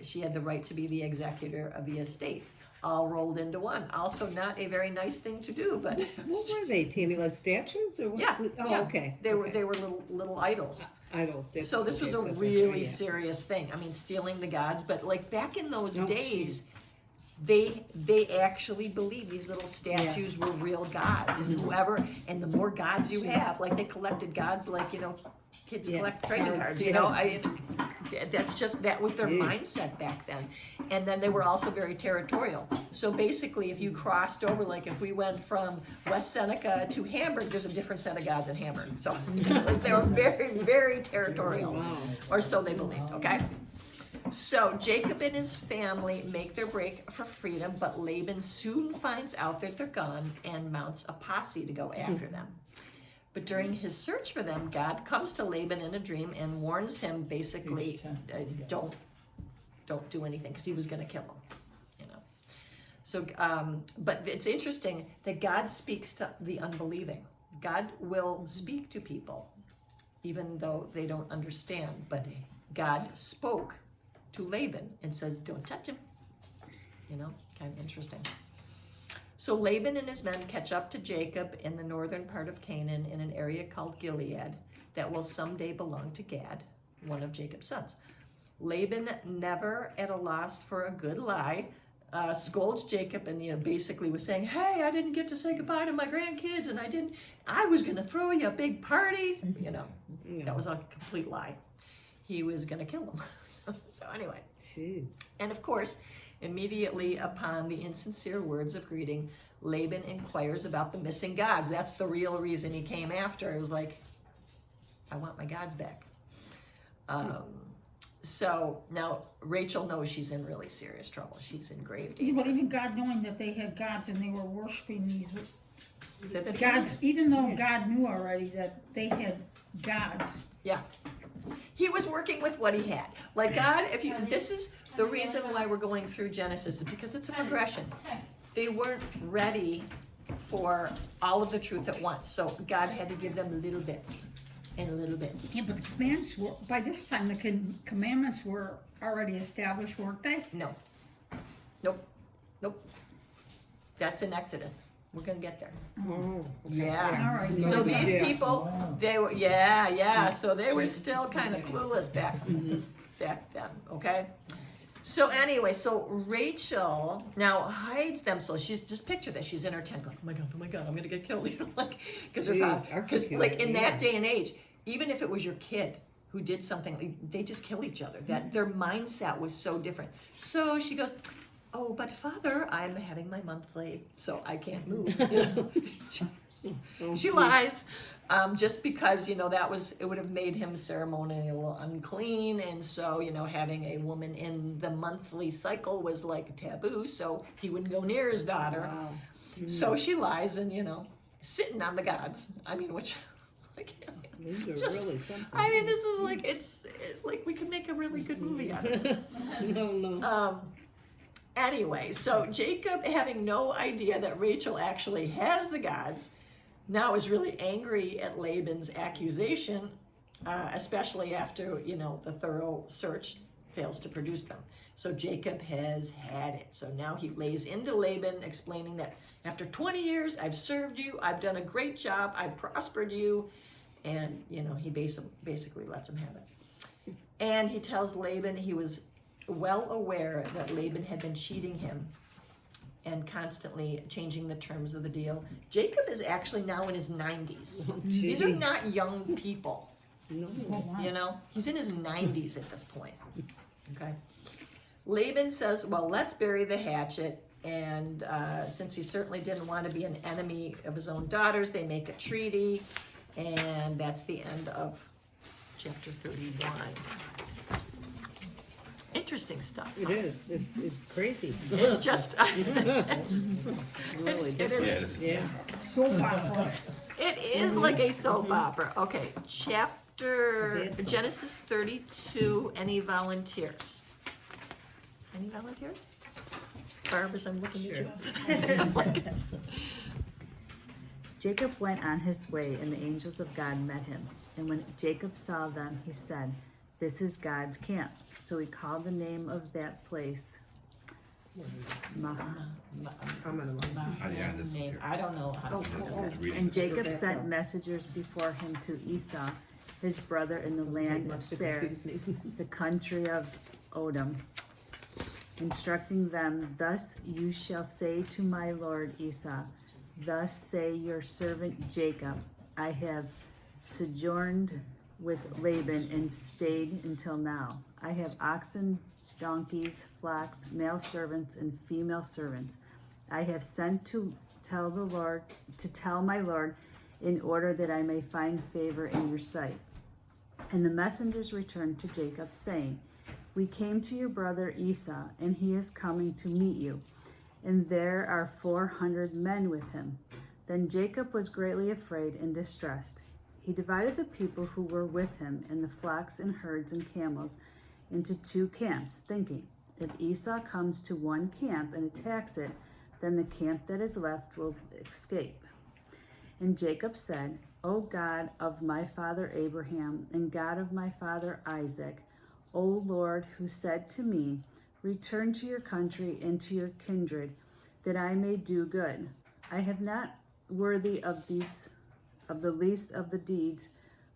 She had the right to be the executor of the estate, all rolled into one. Also not a very nice thing to do, but What were they, Tammy? Like statues or what? Yeah, Oh, yeah. okay. they were little idols. Idols. That's- So this was a okay, that's really right, yeah. serious thing. Stealing the gods, but like back in those Oh, days, they actually believed these little statues were real gods, and and the more gods you have, like they collected gods like kids Yeah, collect trading cards, yeah. that was their mindset back then. And then they were also very territorial. So basically, if you crossed over, like if we went from West Seneca to Hamburg, there's a different set of gods in Hamburg. So they were very, very territorial, Wow. or so they believed, okay? So Jacob and his family make their break for freedom, but Laban soon finds out that they're gone and mounts a posse to go after them. But during his search for them, God comes to Laban in a dream and warns him basically, don't do anything, because he was going to kill him. So, but it's interesting that God speaks to the unbelieving. God will speak to people, even though they don't understand. But God spoke to Laban and says, don't touch him. Kind of interesting. So Laban and his men catch up to Jacob in the northern part of Canaan in an area called Gilead that will someday belong to Gad, one of Jacob's sons. Laban, never at a loss for a good lie, scolds Jacob and basically was saying, hey, I didn't get to say goodbye to my grandkids and I was gonna throw you a big party. That was a complete lie. He was gonna kill them. so anyway. Gee. And of course, immediately upon the insincere words of greeting, Laban inquires about the missing gods. That's the real reason he came after. It was like, I want my gods back. So now Rachel knows she's in really serious trouble. She's in grave danger. But even God knowing that they had gods and they were worshiping these Is that the gods, even though God knew already that they had gods. He was working with what he had. Like God, this is the reason why we're going through Genesis, is because it's a progression. They weren't ready for all of the truth at once, so God had to give them little bits and little bits. Yeah, but the commandments were, by this time, the commandments were already established, weren't they? No. Nope. That's in Exodus. We're gonna get there. Oh, Yeah. All right. So Yeah. these people, they were, so they were still kind of clueless back then, okay? So anyway, so Rachel now hides them. So she's, just picture this, she's in her tent going, oh my God, I'm gonna get killed, because her father, because like in that day and age, even if it was your kid who did something, they just kill each other. That their mindset was so different. So she goes, oh, but Father, I'm having my monthly, so I can't move. She lies, just because, it would have made him ceremonial unclean. And so, having a woman in the monthly cycle was like taboo. So he wouldn't go near his daughter. Wow. So she lies and, sitting on the gods. I mean, which, These are just- really something. this is like, it's like we could make a really good movie out of this. No. Anyway, so Jacob, having no idea that Rachel actually has the gods, now is really angry at Laban's accusation, especially after, the thorough search fails to produce them. So Jacob has had it. So now he lays into Laban, explaining that after 20 years, I've served you, I've done a great job, I've prospered you, and, he basically lets him have it. And he tells Laban he was well aware that Laban had been cheating him and constantly changing the terms of the deal. Jacob is actually now in his 90s. These are not young people, No. Oh, wow. He's in his 90s at this point. Okay. Laban says, well, let's bury the hatchet. And since he certainly didn't want to be an enemy of his own daughters, they make a treaty. And that's the end of chapter 31. Interesting stuff. It is. It's crazy. It's just, it's, Really it is, Yes. Yeah. Soap opera. it is like a soap opera. Okay, chapter, That's a- Genesis 32, any volunteers? Any volunteers? Barb, as I'm looking at you. Jacob went on his way, and the angels of God met him. And when Jacob saw them, he said, this is God's camp. So he called the name of that place Maha. Yeah, this one Name, here. I don't know how to Read it. And Jacob sent messengers before him to Esau, his brother, in the land of Seir, the country of Odom, instructing them, thus you shall say to my lord Esau, thus say your servant Jacob, I have sojourned with Laban and stayed until now. I have oxen, donkeys, flocks, male servants, and female servants. I have sent to tell my lord, in order that I may find favor in your sight. And the messengers returned to Jacob, saying, we came to your brother Esau, and he is coming to meet you, and there are 400 men with him. Then Jacob was greatly afraid and distressed. He divided the people who were with him and the flocks and herds and camels into 2 camps, thinking, if Esau comes to one camp and attacks it, then the camp that is left will escape. And Jacob said, O God of my father Abraham and God of my father Isaac, O Lord, who said to me, return to your country and to your kindred, that I may do good. I have not worthy of the least of the deeds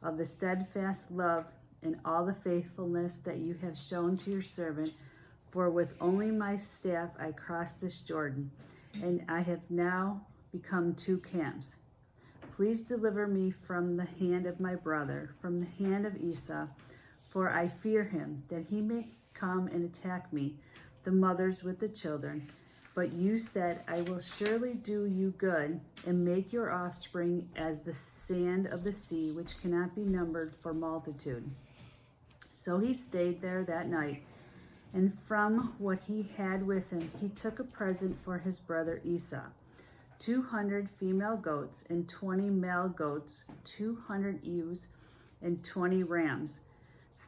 of the steadfast love and all the faithfulness that you have shown to your servant. For with only my staff I crossed this Jordan, and I have now become 2 camps. Please deliver me from the hand of my brother, from the hand of Esau, for I fear him, that he may come and attack me, the mothers with the children. But you said, I will surely do you good, and make your offspring as the sand of the sea, which cannot be numbered for multitude. So he stayed there that night, and from what he had with him, he took a present for his brother Esau, 200 female goats and 20 male goats, 200 ewes and 20 rams,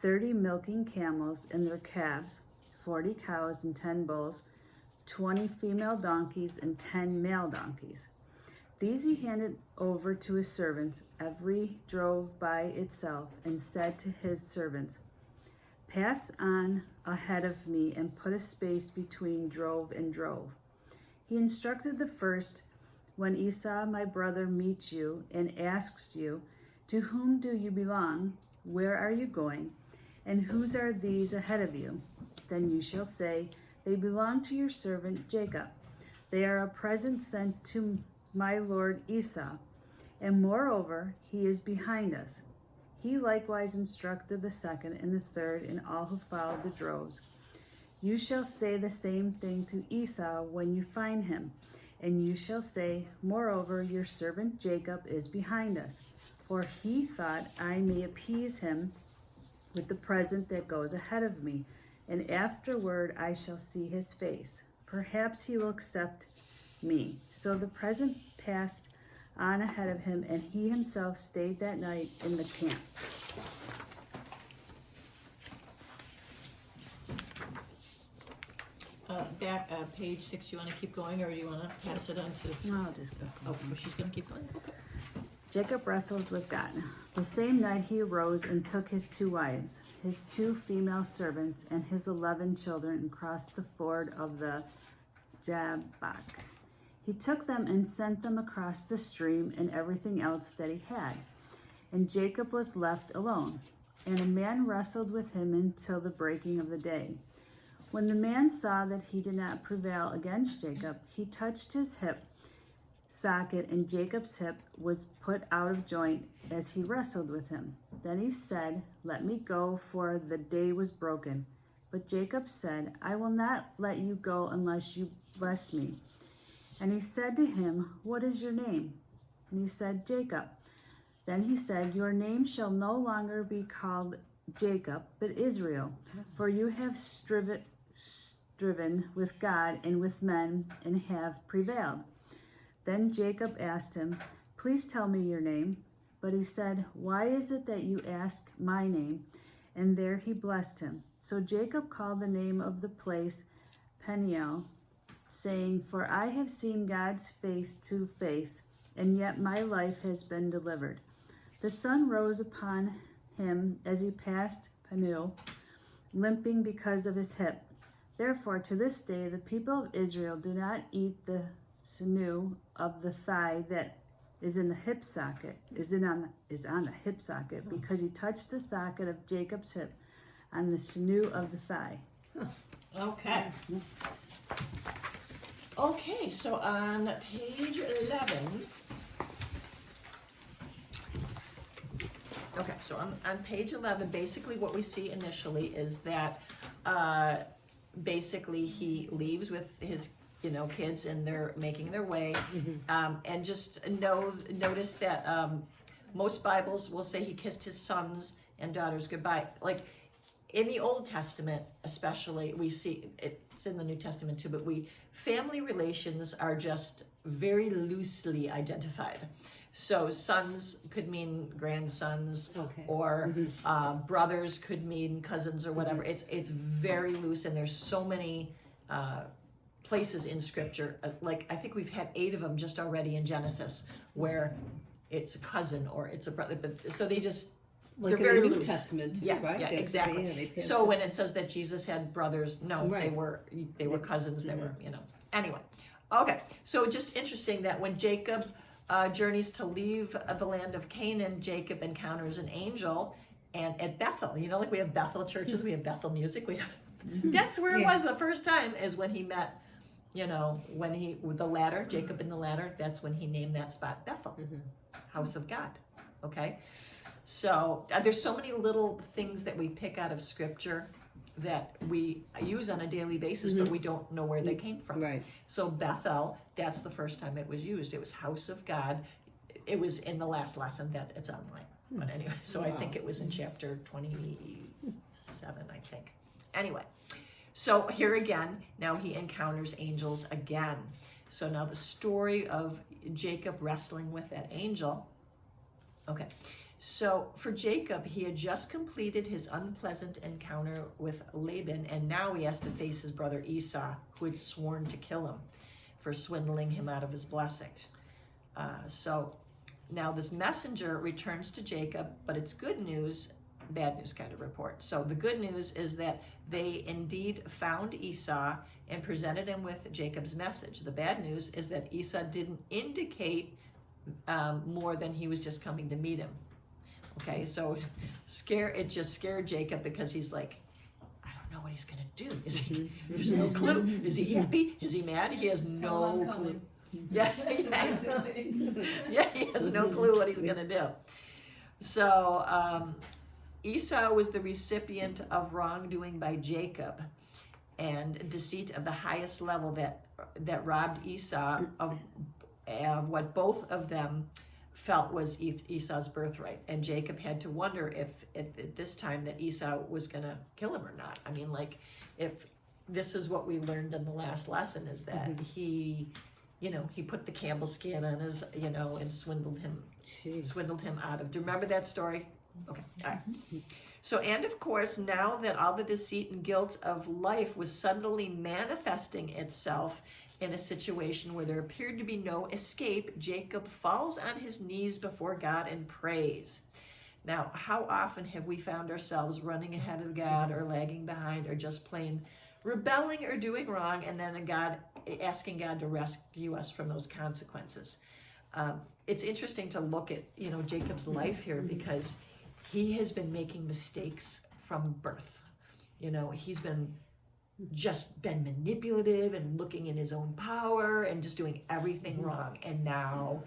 30 milking camels and their calves, 40 cows and 10 bulls, 20 female donkeys and 10 male donkeys. These he handed over to his servants. Every drove by itself, and said to his servants, Pass on ahead of me and put a space between drove and drove. He instructed the first, When Esau my brother meets you and asks you, To whom do you belong? Where are you going? And whose are these ahead of you? Then you shall say, They belong to your servant Jacob. They are a present sent to my lord Esau. And moreover, he is behind us. He likewise instructed the second and the third and all who followed the droves. You shall say the same thing to Esau when you find him. And you shall say, Moreover, your servant Jacob is behind us. For he thought I may appease him with the present that goes ahead of me. And afterward I shall see his face. Perhaps he will accept me. So the present passed on ahead of him, and he himself stayed that night in the camp. Back page 6, you want to keep going, or do you want to pass it on to? I'll just go. Oh, she's going to keep going. Okay. Jacob wrestles with God. The same night he arose and took his 2 wives, his 2 female servants, and his 11 children, and crossed the ford of the Jabbok. He took them and sent them across the stream and everything else that he had. And Jacob was left alone, and a man wrestled with him until the breaking of the day. When the man saw that he did not prevail against Jacob, he touched his hip socket, and Jacob's hip was put out of joint as he wrestled with him. Then he said, Let me go, for the day was broken. But Jacob said, I will not let you go unless you bless me. And he said to him, What is your name? And he said, Jacob. Then he said, Your name shall no longer be called Jacob, but Israel, for you have striven with God and with men, and have prevailed. Then Jacob asked him, Please tell me your name. But he said, Why is it that you ask my name? And there he blessed him. So Jacob called the name of the place Peniel, saying, For I have seen God's face to face, and yet my life has been delivered. The sun rose upon him as he passed Peniel, limping because of his hip. Therefore, to this day, the people of Israel do not eat the sinew of the thigh that is in the hip socket, is on the hip socket, because he touched the socket of Jacob's hip on the sinew of the thigh. Okay. Okay, so on page 11. Okay, so on page 11, basically what we see initially is that basically he leaves with his kids, and they're making their way. And just notice that most Bibles will say he kissed his sons and daughters goodbye. Like in the Old Testament, especially, we see it's in the New Testament too, but family relations are just very loosely identified. So sons could mean grandsons, or brothers could mean cousins or whatever. It's very loose, and there's so many places in Scripture. Like I think we've had 8 of them just already in Genesis, where it's a cousin or it's a brother. But so they just Like they're in very the New loose. Testament, too, Yeah, right? yeah, They- exactly. yeah, they passed So it. when it says that Jesus had brothers, no, Right. they were cousins. They were, Anyway, Okay, so just interesting that when Jacob journeys to leave the land of Canaan, Jacob encounters an angel, and at Bethel, you know, like we have Bethel churches, we have Bethel music, we have, that's where it was the first time, is when he met, you know, when he, with the ladder, Jacob in the ladder, that's when he named that spot Bethel, house of God, okay? So there's so many little things that we pick out of scripture that we use on a daily basis, but we don't know where they came from. Right. So Bethel, that's the first time it was used. It was house of God. It was in the last lesson that it's online. But anyway, so I think it was in chapter 27, I think. Anyway, so here again, now he encounters angels again. So now the story of Jacob wrestling with that angel. Okay. So for Jacob, he had just completed his unpleasant encounter with Laban, and now he has to face his brother Esau, who had sworn to kill him for swindling him out of his blessing. So now this messenger returns to Jacob, but it's good news, bad news kind of report. So the good news is that they indeed found Esau and presented him with Jacob's message. The bad news is that Esau didn't indicate more than he was just coming to meet him. Okay, so it just scared Jacob, because he's like, I don't know what he's gonna do. There's no clue. Is he happy? Is he mad? He has no clue. Yeah, yeah, he has no clue what he's gonna do. So Esau was the recipient of wrongdoing by Jacob, and deceit of the highest level that robbed Esau of what both of them felt was Esau's birthright. And Jacob had to wonder if at this time that Esau was going to kill him or not. I mean, like, if this is what we learned in the last lesson, is that he, you know, he put the camel skin on his, you know, and swindled him out of, do you remember that story? Okay, all right. So, and of course, now that all the deceit and guilt of life was suddenly manifesting itself in a situation where there appeared to be no escape, Jacob falls on his knees before God and prays. Now, how often have we found ourselves running ahead of God, or lagging behind, or just plain rebelling or doing wrong, and then asking God to rescue us from those consequences? It's interesting to look at, you know, Jacob's life here, because he has been making mistakes from birth. You know, he's been manipulative and looking in his own power and just doing everything wrong. And now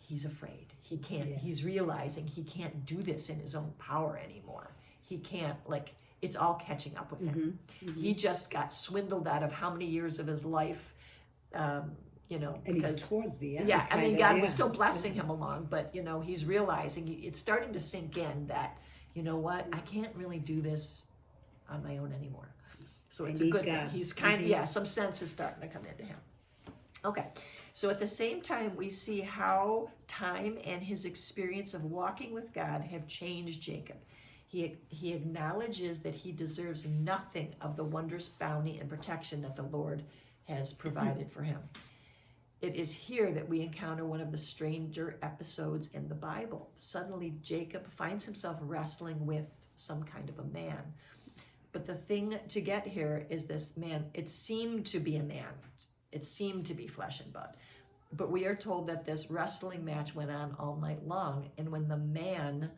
he's afraid. He can't, he's realizing he can't do this in his own power anymore. He can't, like, it's all catching up with him. He just got swindled out of how many years of his life, you know, And because he's towards the end. yeah, I mean, kinda, God was still blessing him along, but, you know, he's realizing, it's starting to sink in that, you know what, I can't really do this on my own anymore. So it's a good thing. He's kind of, some sense is starting to come into him. Okay, so at the same time, we see how time and his experience of walking with God have changed Jacob. He acknowledges that he deserves nothing of the wondrous bounty and protection that the Lord has provided for him. It is here that we encounter one of the stranger episodes in the Bible. Suddenly, Jacob finds himself wrestling with some kind of a man. But the thing to get here is this man, it seemed to be a man. It seemed to be flesh and blood. But we are told that this wrestling match went on all night long. And when the man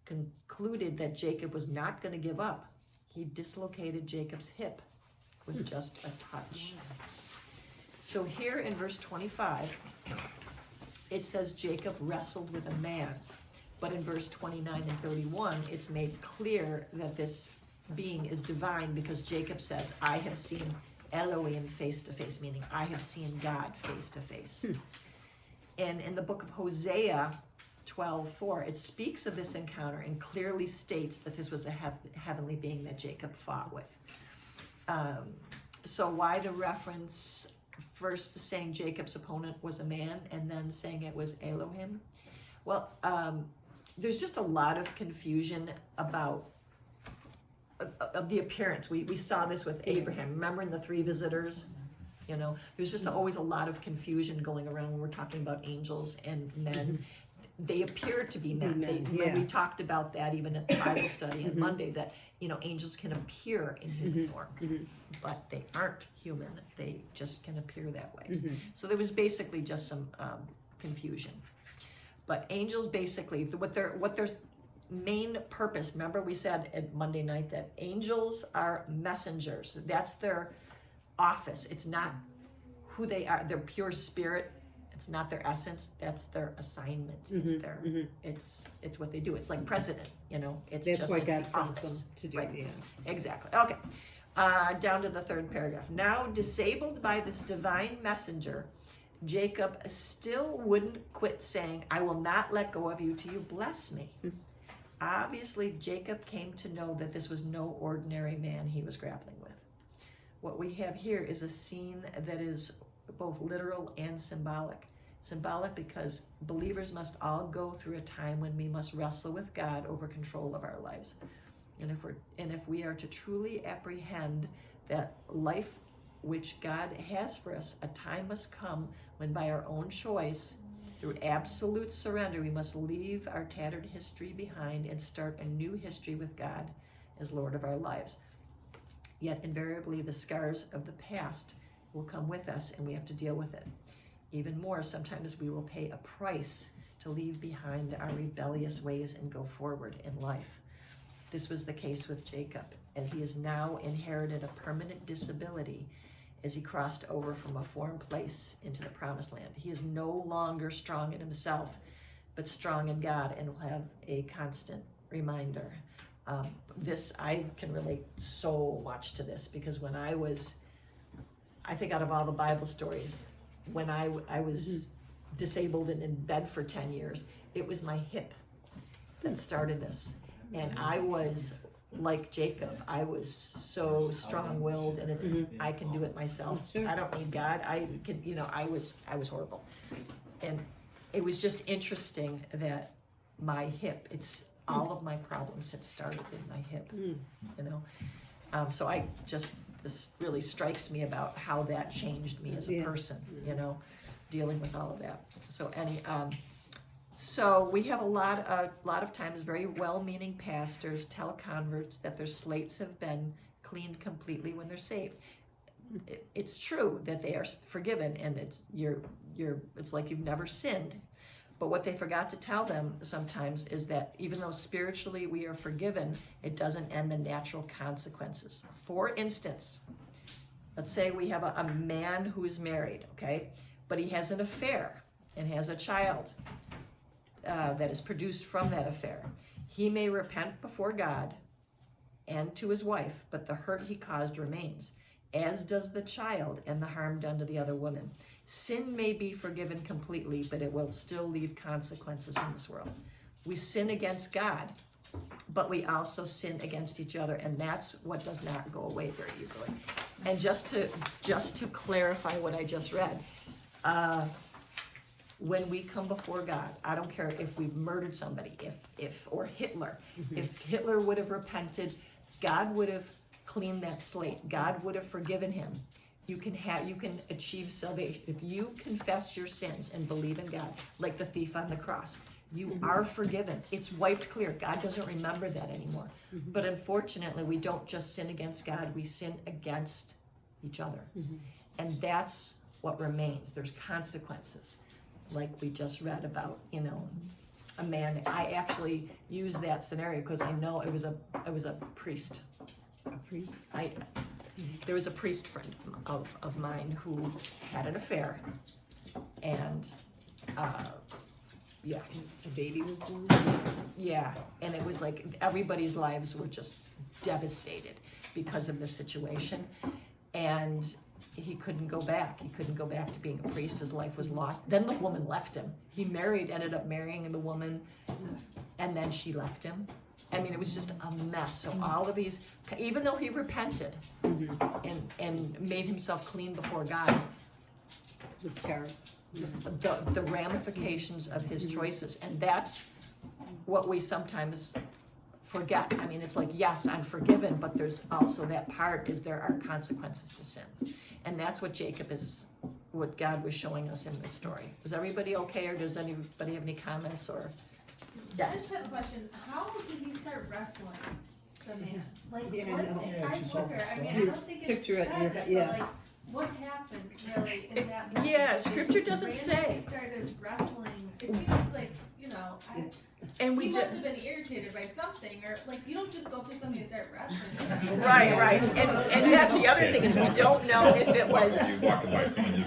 concluded that Jacob was not going to give up, he dislocated Jacob's hip with just a touch. So here in verse 25, it says Jacob wrestled with a man. But in verse 29 and 31, it's made clear that this being is divine, because Jacob says, I have seen Elohim face to face, meaning I have seen God face to face. And in the book of Hosea 12:4, it speaks of this encounter and clearly states that this was a heavenly being that Jacob fought with. So why the reference first saying Jacob's opponent was a man and then saying it was Elohim? Well, there's just a lot of confusion about of the appearance. We saw this with Abraham. Remember in the 3 visitors? You know, there's just always a lot of confusion going around when we're talking about angels and men. they appear to be men. Men, We yeah. talked about that even at the Bible study on Monday, that, angels can appear in human form, but they aren't human. They just can appear that way. So there was basically just some confusion. But angels basically, what their main purpose, remember we said at Monday night that angels are messengers. That's their office. It's not who they are. They're pure spirit. It's not their essence. That's their assignment. It's their it's what they do. It's like president, It's That's just why like God the sends office. them to do Right. it. Yeah. Exactly. Okay. Down to the third paragraph. Now, disabled by this divine messenger, Jacob still wouldn't quit saying, I will not let go of you till you bless me. Obviously, Jacob came to know that this was no ordinary man he was grappling with. What we have here is a scene that is both literal and symbolic. Symbolic because believers must all go through a time when we must wrestle with God over control of our lives. And if we are to truly apprehend that life which God has for us, a time must come when by our own choice, through absolute surrender, we must leave our tattered history behind and start a new history with God as Lord of our lives. Yet invariably the scars of the past will come with us and we have to deal with it. Even more, sometimes we will pay a price to leave behind our rebellious ways and go forward in life. This was the case with Jacob, as he has now inherited a permanent disability as he crossed over from a foreign place into the promised land. He is no longer strong in himself, but strong in God, and will have a constant reminder. I can relate so much to this, because when I think out of all the Bible stories, when I was disabled and in bed for 10 years, it was my hip that started this. And I was like Jacob. I was so strong-willed, and I can do it myself. Sure. I don't need God. I was horrible. And it was just interesting that my hip, all of my problems had started in my hip, So this really strikes me about how that changed me as a person, dealing with all of that. So we have a lot of times very well-meaning pastors tell converts that their slates have been cleaned completely when they're saved. It's true that they are forgiven, and it's like you've never sinned. But what they forgot to tell them sometimes is that even though spiritually we are forgiven, it doesn't end the natural consequences. For instance, let's say we have a man who is married, okay, but he has an affair and has a child that is produced from that affair. He may repent before God and to his wife, but the hurt he caused remains, as does the child and the harm done to the other woman. Sin may be forgiven completely, but it will still leave consequences in this world. We sin against God, but we also sin against each other, and that's what does not go away very easily. And just to clarify what I just read, when we come before God, I don't care if we've murdered somebody, or Hitler, if Hitler would have repented, God would have cleaned that slate. God would have forgiven him. You can achieve salvation if you confess your sins and believe in God, like the thief on the cross. You are forgiven. It's wiped clear. God doesn't remember that anymore. But unfortunately, we don't just sin against God, we sin against each other. And that's what remains. There's consequences, like we just read about, a man. I actually used that scenario because I know it was a priest. A priest? There was a priest friend of mine who had an affair, and A baby was born? yeah, and it was like everybody's lives were just devastated because of this situation, and he couldn't go back. He couldn't go back to being a priest. His life was lost. Then the woman left him. He ended up marrying the woman, and then she left him. I mean, it was just a mess. So all of these, even though he repented and made himself clean before God, The scars. the ramifications of his choices, and that's what we sometimes forget. I mean, it's like, yes, I'm forgiven, but there's also that part is there are consequences to sin, and that's what Jacob is what God was showing us in this story. Is everybody okay, or does anybody have any comments, or? I just have a question. How did he start wrestling the man? Like, Yeah, what? I know. Yeah, I just wonder. off I the mean, side. I don't think it Picture it, says yeah, it, yeah. but like, what happened really in that moment? Yeah, They scripture just doesn't randomly say. started wrestling. It seems like, And he we must just, have been irritated by something, or like, you don't just go up to somebody and start wrestling. right, and that's the other thing, is we don't know if it was, You're walking by someone, you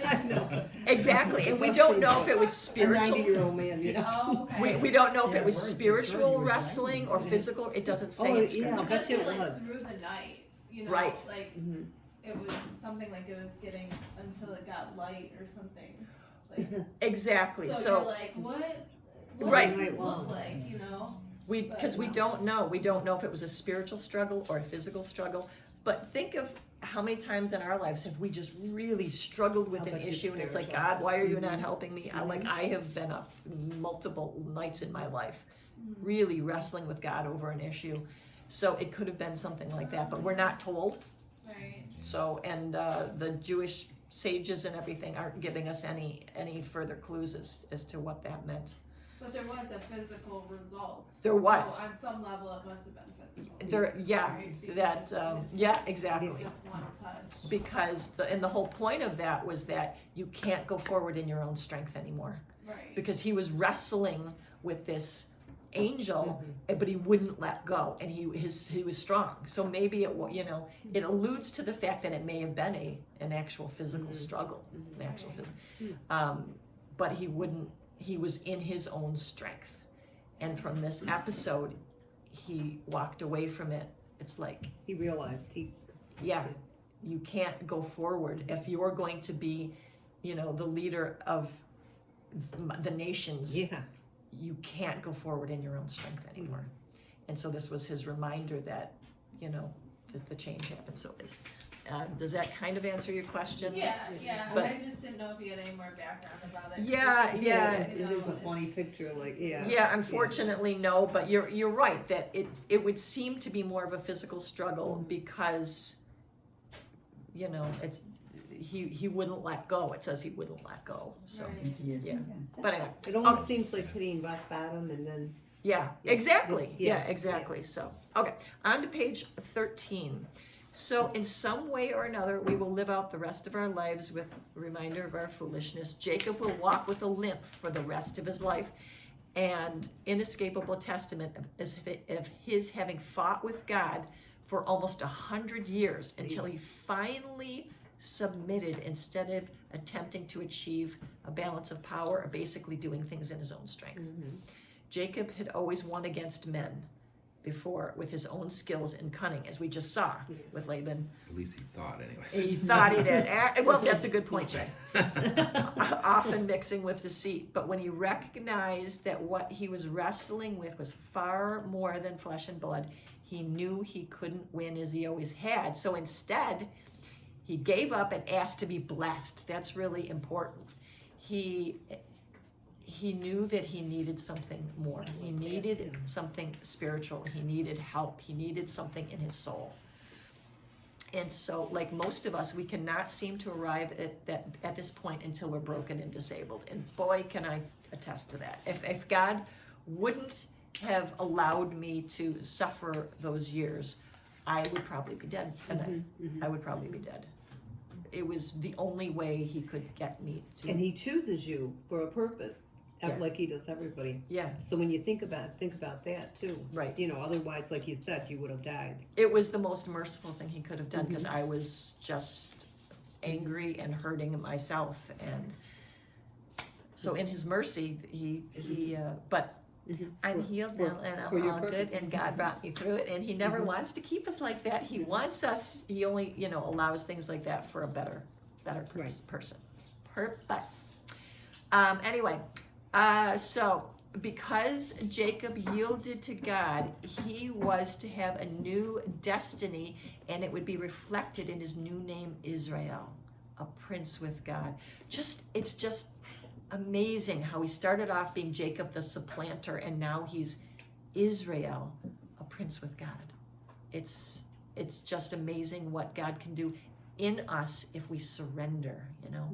I know. exactly, and we don't know if it was A spiritual. 90-year-old man, you know. Oh, okay. We don't know if Yeah, it was we're- spiritual sure he was wrestling or angry. physical, it doesn't say Oh, in yeah. scripture. I'll bet you it Especially, was. like through the night, you know, Right. like Mhm. it was something like it was getting until it got light or something. Like, Exactly, so, so you're like, what Right. does this look Long. like, you know? because we don't know if it was a spiritual struggle or a physical struggle, but think of how many times in our lives have we just really struggled with I'll an bet you issue, and it's like, spiritual. God, why are you not helping me? I have been up multiple nights in my life really wrestling with God over an issue, so it could have been something like that, but we're not told. Right. So, and the Jewish sages and everything aren't giving us any further clues as to what that meant. But there was a physical result. There was. So on some level, it must have been physical. There, yeah, Right, because that, it's yeah, exactly. one touch. Because the whole point of that was that you can't go forward in your own strength anymore. Right. Because he was wrestling with this angel, but he wouldn't let go, and he was strong. So maybe it alludes to the fact that it may have been an actual physical struggle, an actual physical. But he was in his own strength, and from this episode, he walked away from it. It's like, He realized yeah, you can't go forward if you're going to be, the leader of the nations. yeah. You can't go forward in your own strength anymore. And so this was his reminder that, that the change happened. So does that kind of answer your question? Yeah. But- I just didn't know if you had any more background about it. Yeah, Because, yeah. It is a funny picture, like, yeah. Yeah, unfortunately, no, but you're right that it would seem to be more of a physical struggle because, it's he wouldn't let go. It says he wouldn't let go. So, Right. yeah. But anyway, It almost seems like hitting rock bottom and then, yeah, Yeah. exactly. Yeah. Yeah, exactly. So, okay, on to page 13. So, in some way or another, we will live out the rest of our lives with a reminder of our foolishness. Jacob will walk with a limp for the rest of his life, and inescapable testament of his having fought with God for almost 100 years until he finally submitted instead of attempting to achieve a balance of power or basically doing things in his own strength. Jacob had always won against men before with his own skills and cunning, as we just saw with Laban. At least he thought, anyways. He thought he did. Well, that's a good point, Jay. Often mixing with deceit. But when he recognized that what he was wrestling with was far more than flesh and blood, he knew he couldn't win as he always had. So instead, he gave up and asked to be blessed. That's really important. He knew that he needed something more. He needed something spiritual. He needed help. He needed something in his soul. And so, like most of us, we cannot seem to arrive at this point until we're broken and disabled. And boy, can I attest to that. If God wouldn't have allowed me to suffer those years, I would probably be dead. And I would probably be dead. It was the only way he could get me to. and he chooses you for a purpose, Yeah. like he does everybody. Yeah, So when you think about that too. right. Otherwise, like you said, you would have died. It was the most merciful thing he could have done because I was just angry and hurting myself. And so in his mercy, but I'm healed now and for I'm your all good, purpose. and God brought me through it, and he never wants to keep us like that. He wants us, he only, allows things like that for a better Right. purpose. Anyway, so because Jacob yielded to God, he was to have a new destiny, and it would be reflected in his new name, Israel, a prince with God. It's just amazing how he started off being Jacob the supplanter, and now he's Israel, a prince with God. It's just amazing what God can do in us if we surrender, you know.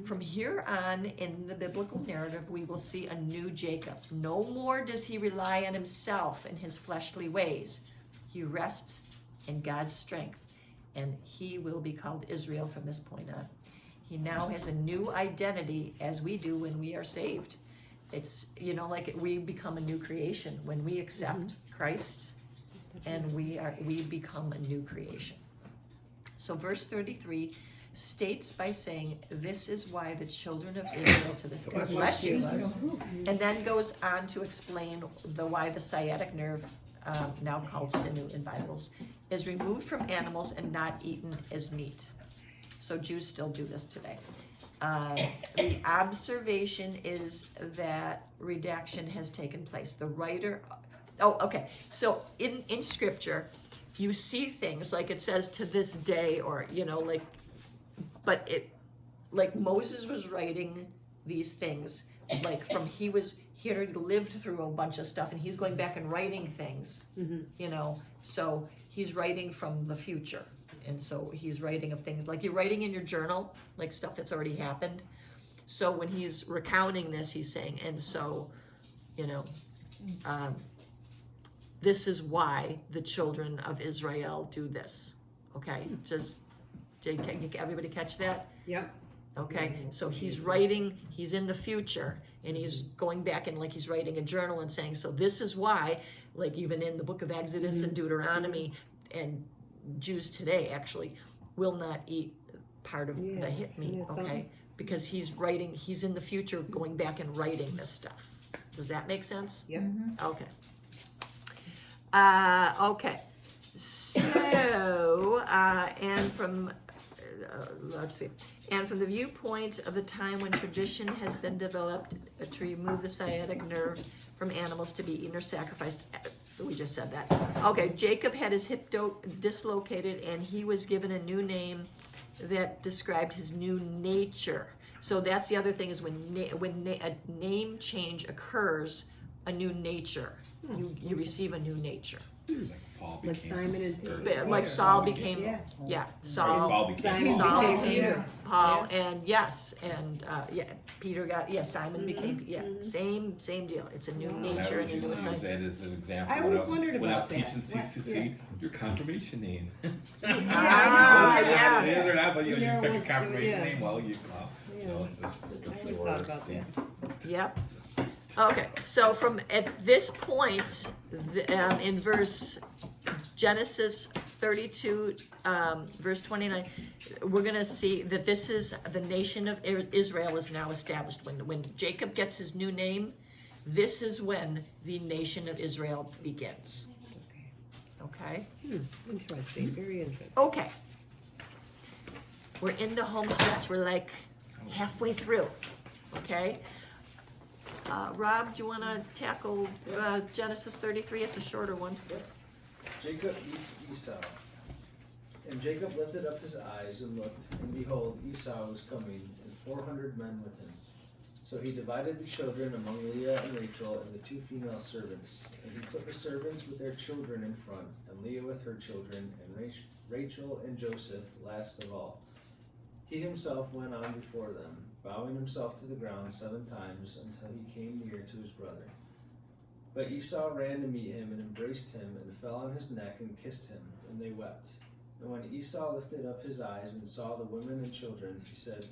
From here on in the biblical narrative, we will see a new Jacob. No more does he rely on himself and his fleshly ways. He rests in God's strength, and he will be called Israel from this point on. He now has a new identity, as we do when we are saved. It's, you know, like we become a new creation when we accept Christ, and we become a new creation. So verse 33 states by saying, this is why the children of Israel to this day, bless you, and then goes on to explain why the sciatic nerve, now called sinew in Bibles, is removed from animals and not eaten as meat. So Jews still do this today. The observation is that redaction has taken place. The writer, so in scripture, you see things like it says to this day, or, you know, but like Moses was writing these things, like he had already lived through a bunch of stuff, and he's going back and writing things, you know, so he's writing from the future. And so he's writing of things like you're writing in your journal, like stuff that's already happened. So when he's recounting this, he's saying, and so, you know, this is why the children of Israel do this. Okay, did everybody catch that? Yep. Okay, so he's writing, he's in the future, and he's going back and like he's writing a journal and saying, so this is why, like even in the book of Exodus and Deuteronomy, and Jews today actually will not eat part of the hit meat, okay? Because he's in the future going back and writing this stuff. Does that make sense? Yep. Okay. Okay. So, and from, let's see. And from the viewpoint of the time when tradition has been developed to remove the sciatic nerve from animals to be eaten or sacrificed, we just said that. Okay, Jacob had his hip dislocated, and he was given a new name that described his new nature. So that's the other thing, is when a name change occurs, a new nature. You receive a new nature. It's like Paul Like became, Simon and Peter. Like Saul became, Saul became Saul became became Peter. Paul, and Peter got, Simon became, same deal. It's a new I nature would and a new use that assignment. as an example I when always wondered when I was about that. teaching CCC, your confirmation name. Ah, yeah. It is or not, but you Yeah, pick a what's- confirmation yeah. name, well, you know, it's I scripture always word. thought about that. Yep. Okay, so from at this point, in Genesis 32, verse 29, we're going to see that this is the nation of Israel is now established. When Jacob gets his new name, this is when the nation of Israel begins. Okay? Interesting, very interesting. Okay. We're in the home stretch. We're like halfway through. Okay? Rob, do you want to tackle Genesis 33? It's a shorter one. Jacob eats Esau. And Jacob lifted up his eyes and looked, and behold, Esau was coming, and 400 men with him. So he divided the children among Leah and Rachel and the two female servants. And he put the servants with their children in front, and Leah with her children, and Rachel and Joseph last of all. He himself went on before them, bowing himself to the ground 7 times until he came near to his brother. But Esau ran to meet him and embraced him and fell on his neck and kissed him, and they wept. And when Esau lifted up his eyes and saw the women and children, he said,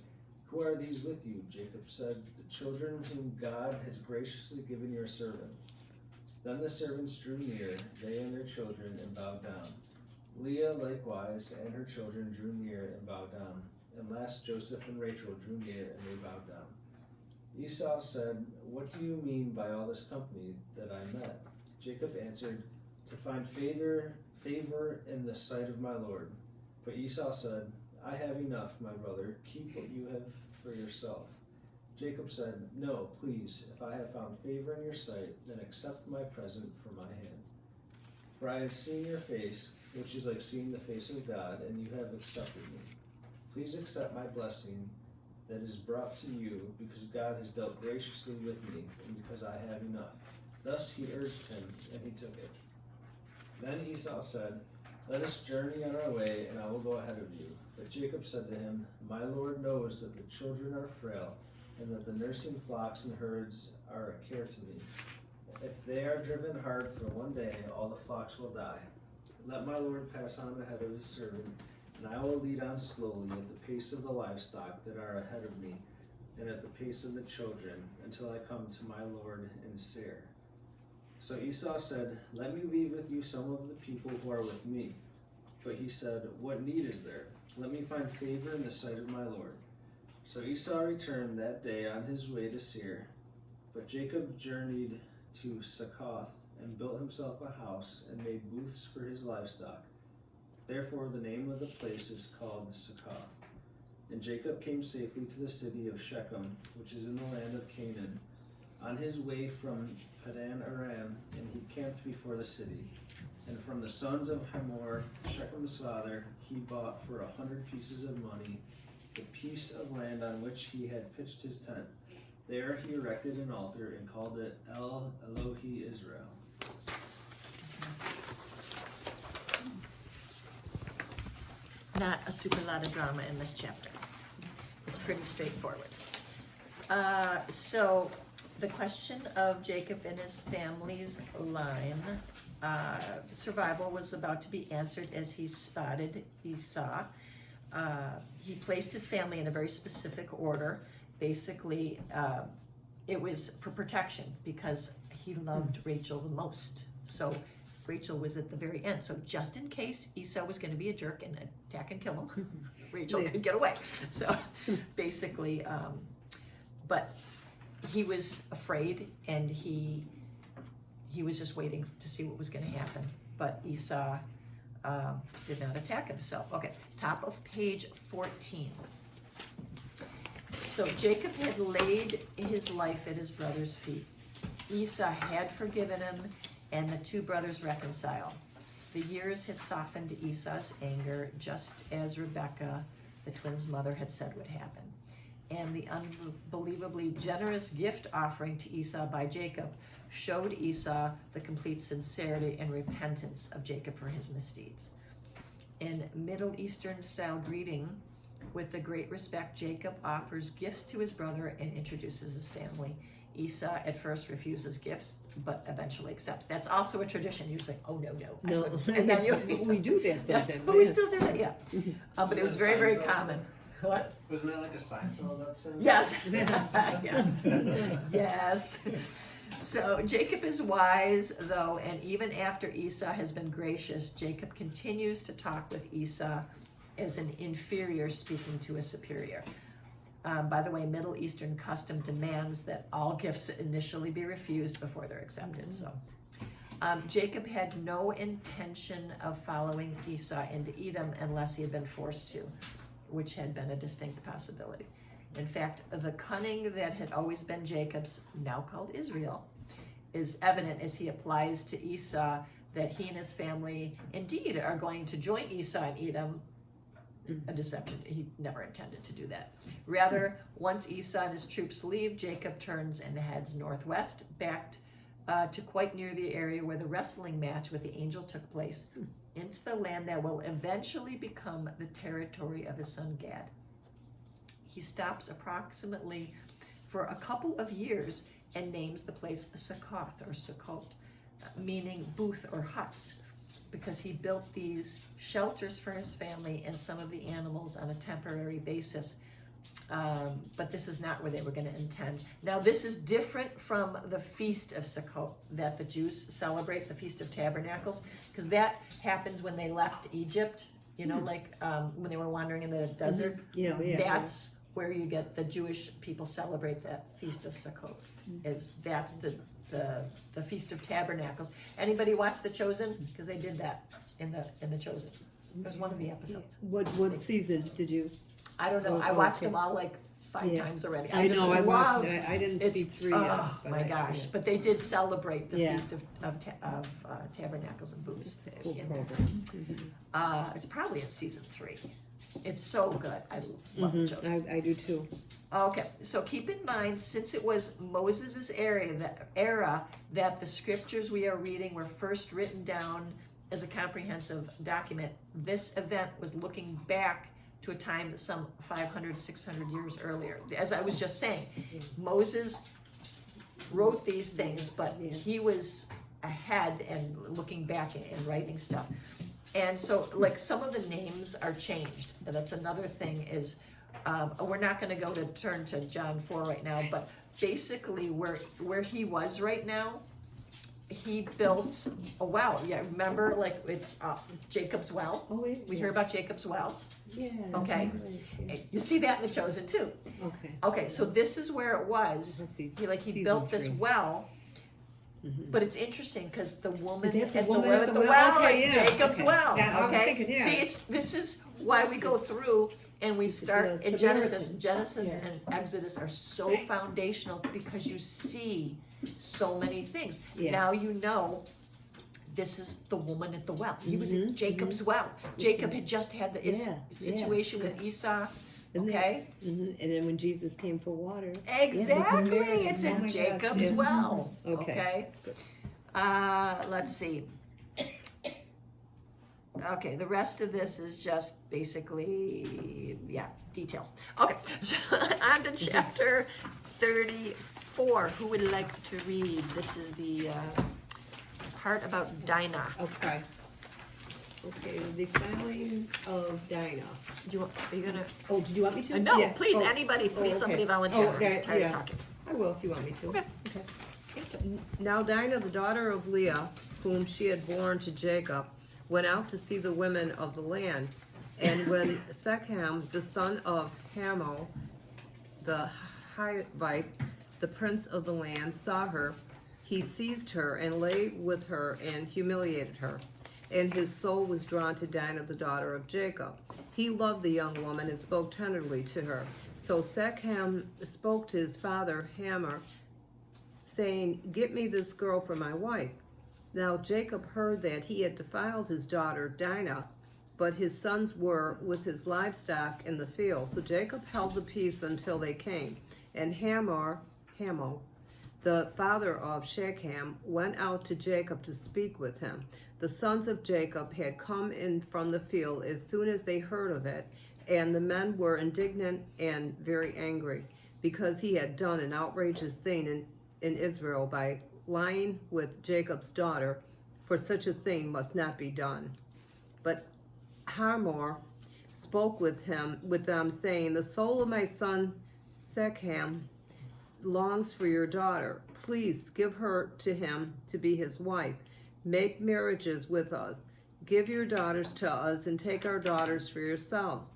"Who are these with you?" Jacob said, "The children whom God has graciously given your servant." Then the servants drew near, they and their children, and bowed down. Leah likewise and her children drew near and bowed down. And last Joseph and Rachel drew near and they bowed down. Esau said, "What do you mean by all this company that I met?" Jacob answered, "To find favor in the sight of my Lord." But Esau said, "I have enough, my brother. Keep what you have for yourself." Jacob said, "No, please, if I have found favor in your sight, then accept my present from my hand. For I have seen your face, which is like seeing the face of God, and you have accepted me. Please accept my blessing that is brought to you, because God has dealt graciously with me, and because I have enough." Thus he urged him, and he took it. Then Esau said, Let us journey on our way, and I will go ahead of you. But Jacob said to him, My Lord knows that the children are frail, and that the nursing flocks and herds are a care to me. If they are driven hard for one day, all the flocks will die. Let my Lord pass on ahead of his servant, and I will lead on slowly at the pace of the livestock that are ahead of me, and at the pace of the children, until I come to my Lord in Seir. So Esau said, Let me leave with you some of the people who are with me. But he said, What need is there? Let me find favor in the sight of my Lord. So Esau returned that day on his way to Seir. But Jacob journeyed to Succoth and built himself a house and made booths for his livestock. Therefore the name of the place is called Succoth. And Jacob came safely to the city of Shechem, which is in the land of Canaan, on his way from Padan Aram, and he camped before the city. And from the sons of Hamor, Shechem's father, he bought for 100 pieces of money the piece of land on which he had pitched his tent. There he erected an altar and called it El Elohi Israel. Not a super lot of drama in this chapter. It's pretty straightforward. So the question of Jacob and his family's line, survival was about to be answered as he spotted Esau. He placed his family in a very specific order. Basically, it was for protection because he loved Rachel the most. So Rachel was at the very end. So just in case Esau was going to be a jerk and attack and kill him, Rachel could get away. So basically, but he was afraid and he was just waiting to see what was going to happen. But Esau did not attack himself. Okay, top of page 14. So Jacob had laid his life at his brother's feet. Esau had forgiven him, and the two brothers reconciled. The years had softened Esau's anger, just as Rebekah, the twins' mother, had said would happen. And the unbelievably generous gift offering to Esau by Jacob showed Esau the complete sincerity and repentance of Jacob for his misdeeds. In Middle Eastern style greeting, with the great respect, Jacob offers gifts to his brother and introduces his family. Esau at first refuses gifts, but eventually accepts. That's also a tradition. You say, "Oh no, I No, couldn't." And then you we do that yeah, sometimes. but we still do that, yeah. But it was very, very common. What? Wasn't that like a Seinfeld episode? Yes. Yes. Yes. So Jacob is wise, though, and even after Esau has been gracious, Jacob continues to talk with Esau as an inferior speaking to a superior. By the way, Middle Eastern custom demands that all gifts initially be refused before they're accepted. So Jacob had no intention of following Esau into Edom unless he had been forced to, which had been a distinct possibility. In fact, the cunning that had always been Jacob's, now called Israel, is evident as he applies to Esau that he and his family indeed are going to join Esau and Edom. A deception. He never intended to do that. Rather, once Esau and his troops leave, Jacob turns and heads northwest, back to quite near the area where the wrestling match with the angel took place, into the land that will eventually become the territory of his son Gad. He stops approximately for a couple of years and names the place Succoth or Sukkot, meaning booth or huts, because he built these shelters for his family and some of the animals on a temporary basis. But this is not where they were going to intend. Now, this is different from the Feast of Sukkot that the Jews celebrate, the Feast of Tabernacles, because that happens when they left Egypt, you know, like when they were wandering in the desert. Yeah. That's where you get the Jewish people celebrate that Feast of Sukkot. That's the Feast of Tabernacles. Anybody watch The Chosen? Because they did that in the Chosen. It was one of the episodes. What season did you? I don't know. Oh, I watched okay. them all like 5 times already. I just know. I watched. love- I didn't see 3 yet. Oh but my gosh! Yeah. But they did celebrate the Yeah. Feast of Tabernacles and Booths. Cool in there. program. It's probably in season 3. It's so good. I love The Chosen. I do too. Okay, so keep in mind, since it was Moses' era that the scriptures we are reading were first written down as a comprehensive document. This event was looking back to a time some 500, 600 years earlier. As I was just saying, Moses wrote these things, but he was ahead and looking back and writing stuff. And so, like, some of the names are changed. And that's another thing is, we're not going to turn to John 4 right now, but basically where he was right now, he built a well. Yeah, remember, like, it's Jacob's well. Oh, yeah. We hear about Jacob's well. Yeah. Okay. Right, You see that in The Chosen too. yeah. Okay. Okay, so this is where it was. Must be He season built this 3. well. Mhm. But it's interesting because the woman Is that at the the woman well, at at the the well? well, Okay, it's yeah, Jacob's okay. well. Yeah, I was Okay, thinking, yeah. see, this is why we go through and we start the in Genesis. Samaritan. Genesis Yeah. and Exodus are so foundational because you see so many things. Yeah. Now you know. This is the woman at the well. He was at Mhm, Jacob's well. Jacob had just had the Yeah, situation yeah. with Esau. And then- Okay, Mhm. And then when Jesus came for water. exactly. Mary. It's Oh in my gosh, Jacob's yeah. well. Okay. Let's see. Okay, the rest of this is just basically, yeah, details. Okay, so on to chapter 34. Who would like to read? This is the part about Dinah. Okay. Okay, the defiling of Dinah. Are you gonna? Oh, did you want me to? No, Yeah. please, Oh, anybody, please, okay. somebody volunteer. Oh, okay, I'm tired yeah. of talking. I will if you want me to. Okay. Now Dinah, the daughter of Leah, whom she had borne to Jacob, went out to see the women of the land. And when Shechem, the son of Hamor, the Hivite, the prince of the land, saw her, he seized her and lay with her and humiliated her. And his soul was drawn to Dinah, the daughter of Jacob. He loved the young woman and spoke tenderly to her. So Shechem spoke to his father Hamor, saying, "Get me this girl for my wife." Now Jacob heard that he had defiled his daughter Dinah, but his sons were with his livestock in the field. So Jacob held the peace until they came. And Hamor, the father of Shechem, went out to Jacob to speak with him. The sons of Jacob had come in from the field as soon as they heard of it, and the men were indignant and very angry, because he had done an outrageous thing in Israel by lying with Jacob's daughter, for such a thing must not be done. But Hamor spoke with them, saying, "The soul of my son Shechem longs for your daughter. Please give her to him to be his wife. Make marriages with us. Give your daughters to us, and take our daughters for yourselves.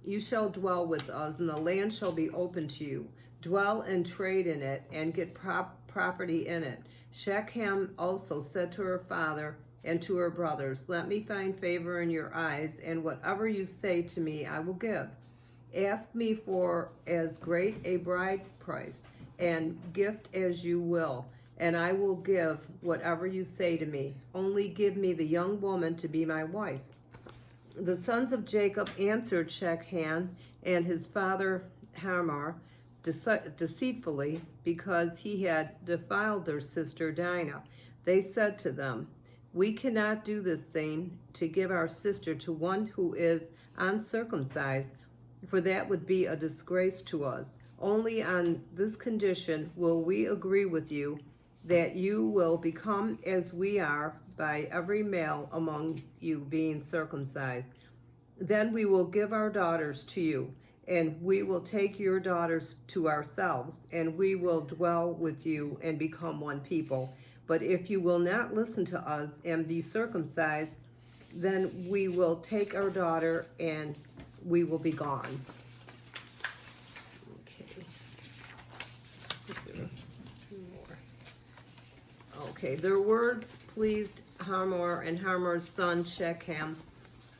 You shall dwell with us, and the land shall be open to you. Dwell and trade in it, and get property in it." Shechem also said to her father and to her brothers, "Let me find favor in your eyes, and whatever you say to me I will give. Ask me for as great a bride price and gift as you will, and I will give whatever you say to me. Only give me the young woman to be my wife." The sons of Jacob answered Shechem and his father Hamor deceitfully, because he had defiled their sister Dinah. They said to them, "We cannot do this thing to give our sister to one who is uncircumcised, for that would be a disgrace to us. Only on this condition will we agree with you, that you will become as we are by every male among you being circumcised. Then we will give our daughters to you, and we will take your daughters to ourselves, and we will dwell with you and become one people. But if you will not listen to us and be circumcised, then we will take our daughter and we will be gone." Okay. Is there two more? Okay, their words pleased Hamor and Hamor's son Shechem,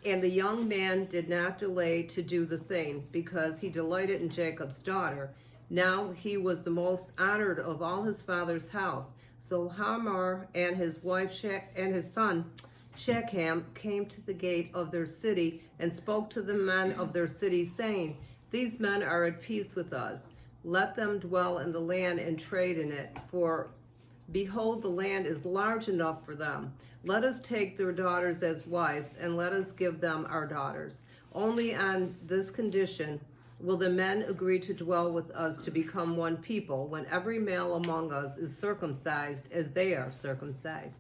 and the young man did not delay to do the thing, because he delighted in Jacob's daughter. Now he was the most honored of all his father's house. So Hamor and his wife and his son Shechem came to the gate of their city and spoke to the men of their city, saying, "These men are at peace with us. Let them dwell in the land and trade in it, for Behold, the land is large enough for them. Let us take their daughters as wives, and let us give them our daughters. Only on this condition will the men agree to dwell with us to become one people, when every male among us is circumcised as they are circumcised.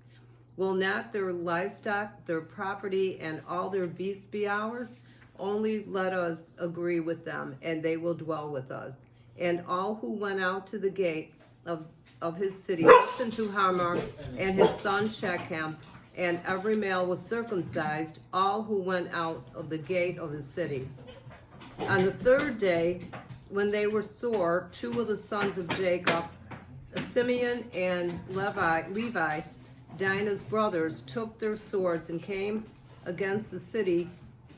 Will not their livestock, their property, and all their beasts be ours? Only let us agree with them, and they will dwell with us. And all who went out to the gate of his city listened to Hamor and his son Shechem, and every male was circumcised, all who went out of the gate of his city. On the third day, when they were sore, two of the sons of Jacob, Simeon and Levi, Dinah's brothers, took their swords and came against the city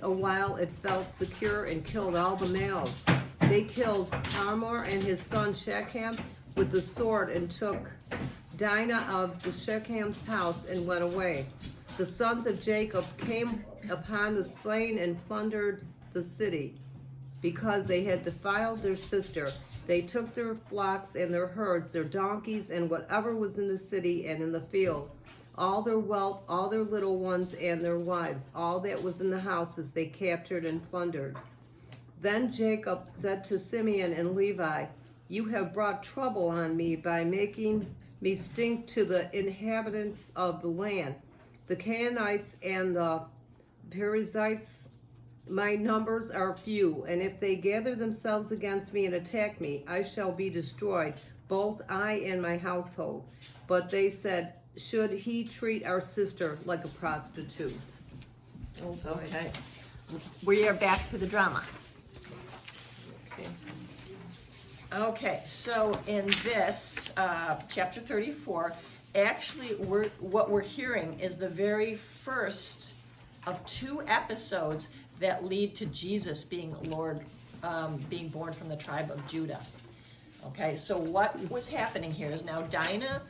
a while it felt secure, and killed all the males. They killed Hamor and his son Shechem with the sword, and took Dinah of the Shechem's house and went away. The sons of Jacob came upon the slain and plundered the city, because they had defiled their sister. They took their flocks and their herds, their donkeys, and whatever was in the city and in the field, all their wealth, all their little ones and their wives, all that was in the houses they captured and plundered. Then Jacob said to Simeon and Levi, you have brought trouble on me by making me stink to the inhabitants of the land, the Canaanites and the Perizzites. My numbers are few, and if they gather themselves against me and attack me, I shall be destroyed, both I and my household. But they said, should he treat our sister like a prostitute? Okay. We are back to the drama. Okay, so in this chapter 34, actually what we're hearing is the very first of 2 episodes that lead to Jesus being Lord, being born from the tribe of Judah. Okay, so what was happening here is now Dinah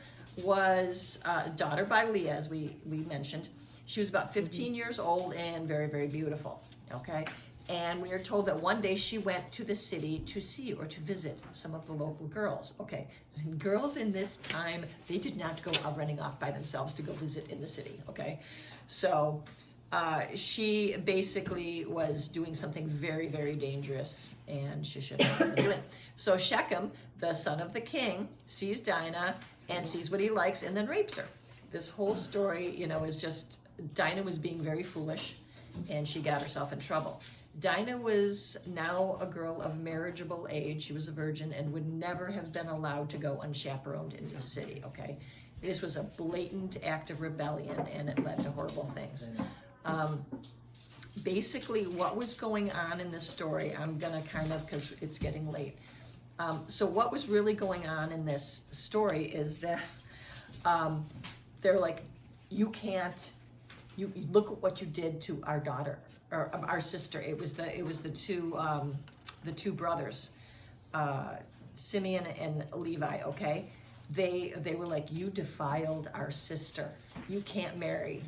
was daughter by Leah, as we mentioned. She was about 15 years old and very, very beautiful. Okay, and we are told that one day she went to the city to see or to visit some of the local girls. Okay, and girls in this time, they did not go out running off by themselves to go visit in the city. Okay, so she basically was doing something very, very dangerous, and she shouldn't have been doing. So Shechem, the son of the king, sees Dinah and sees what he likes and then rapes her. This whole story, you know, is just Dinah was being very foolish, and she got herself in trouble. Dinah was now a girl of marriageable age. She was a virgin and would never have been allowed to go unchaperoned in the city, okay? This was a blatant act of rebellion, and it led to horrible things. Basically, what was going on in this story, I'm gonna kind of, because it's getting late. So what was really going on in this story is that they're like, you look at what you did to our daughter, or our sister. It was the two brothers, Simeon and Levi. Okay, they were like, you defiled our sister. You can't marry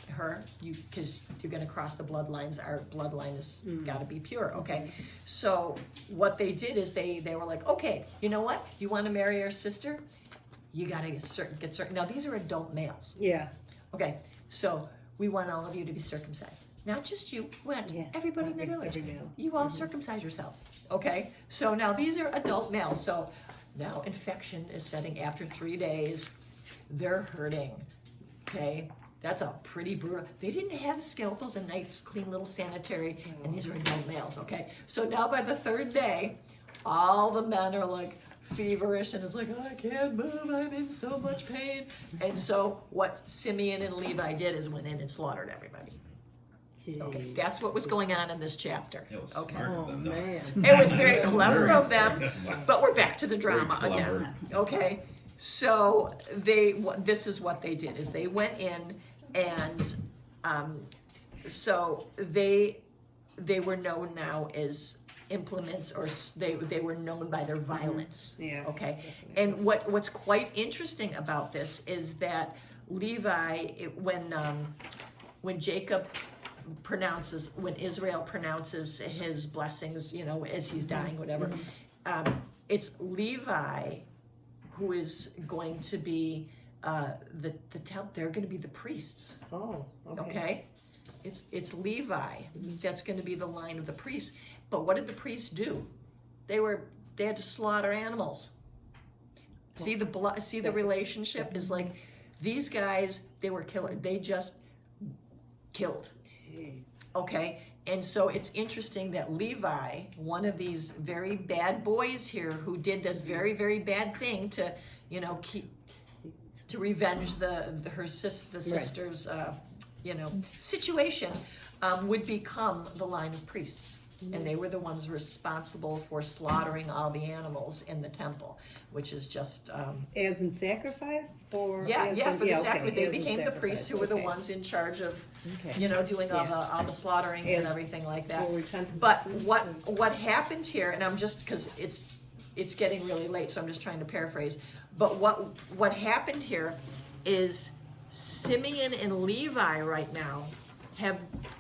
her, because you're going to cross the bloodlines. Our bloodline has got to be pure. Okay, so what they did is they were like, okay, you know what? You want to marry our sister? You got to get certain. Now these are adult males. Yeah. Okay, so we want all of you to be circumcised. Not just you, everybody in the village. You all circumcise yourselves. Okay, so now these are adult males. So now infection is setting after 3 days. They're hurting. Okay, that's a pretty brutal. They didn't have scalpels and nice, clean little sanitary, and these are adult males. Okay, so now by the 3rd day, all the men are like feverish, and it's like, oh, I can't move, I'm in so much pain. And so what Simeon and Levi did is went in and slaughtered everybody. Okay, that's what was going on in this chapter. It was Okay. smart of them, though. It was very clever Very of them, smart. but we're back to the drama Very clever. again. Okay, so this is what they did, is they went in, and so they were known now as implements, or they were known by their violence. Yeah. Okay, and what's quite interesting about this is that Levi, when Jacob pronounces, when Israel pronounces his blessings, you know, as he's dying, whatever, it's Levi who is going to be they're going to be the priests. Oh, okay. Okay, it's Levi that's going to be the line of the priests. But what did the priests do? They had to slaughter animals. See the blood. See the relationship is like these guys. They were killing. They just killed. Gee. Okay, and so it's interesting that Levi, one of these very bad boys here, who did this very, very bad thing to, you know, to revenge the sister's, you know, situation, would become the line of priests. And they were the ones responsible for slaughtering all the animals in the temple, which is just As in sacrifice, or yeah, as yeah. in- For the okay, sacrifice, they as in became the sacrifice, priests who were the okay. ones in charge of, Okay. you know, doing all Yeah. the slaughtering and As everything like that. for repentance of But sin. what happened here, and I'm just because it's getting really late, so I'm just trying to paraphrase. But what happened here is Simeon and Levi right now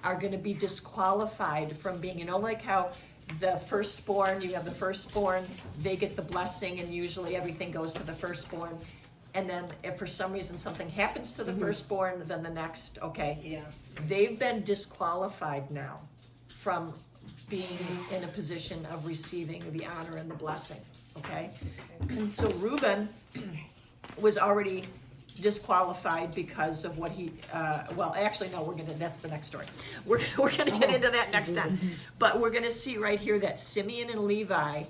are going to be disqualified from being, you know, like how the firstborn, you have the firstborn, they get the blessing, and usually everything goes to the firstborn. And then if for some reason something happens to the firstborn, then the next, okay. Yeah. They've been disqualified now from being in a position of receiving the honor and the blessing, okay? And so Reuben was already disqualified because of what he, well, actually, no, that's the next story. We're gonna get into that next time. But we're gonna see right here that Simeon and Levi,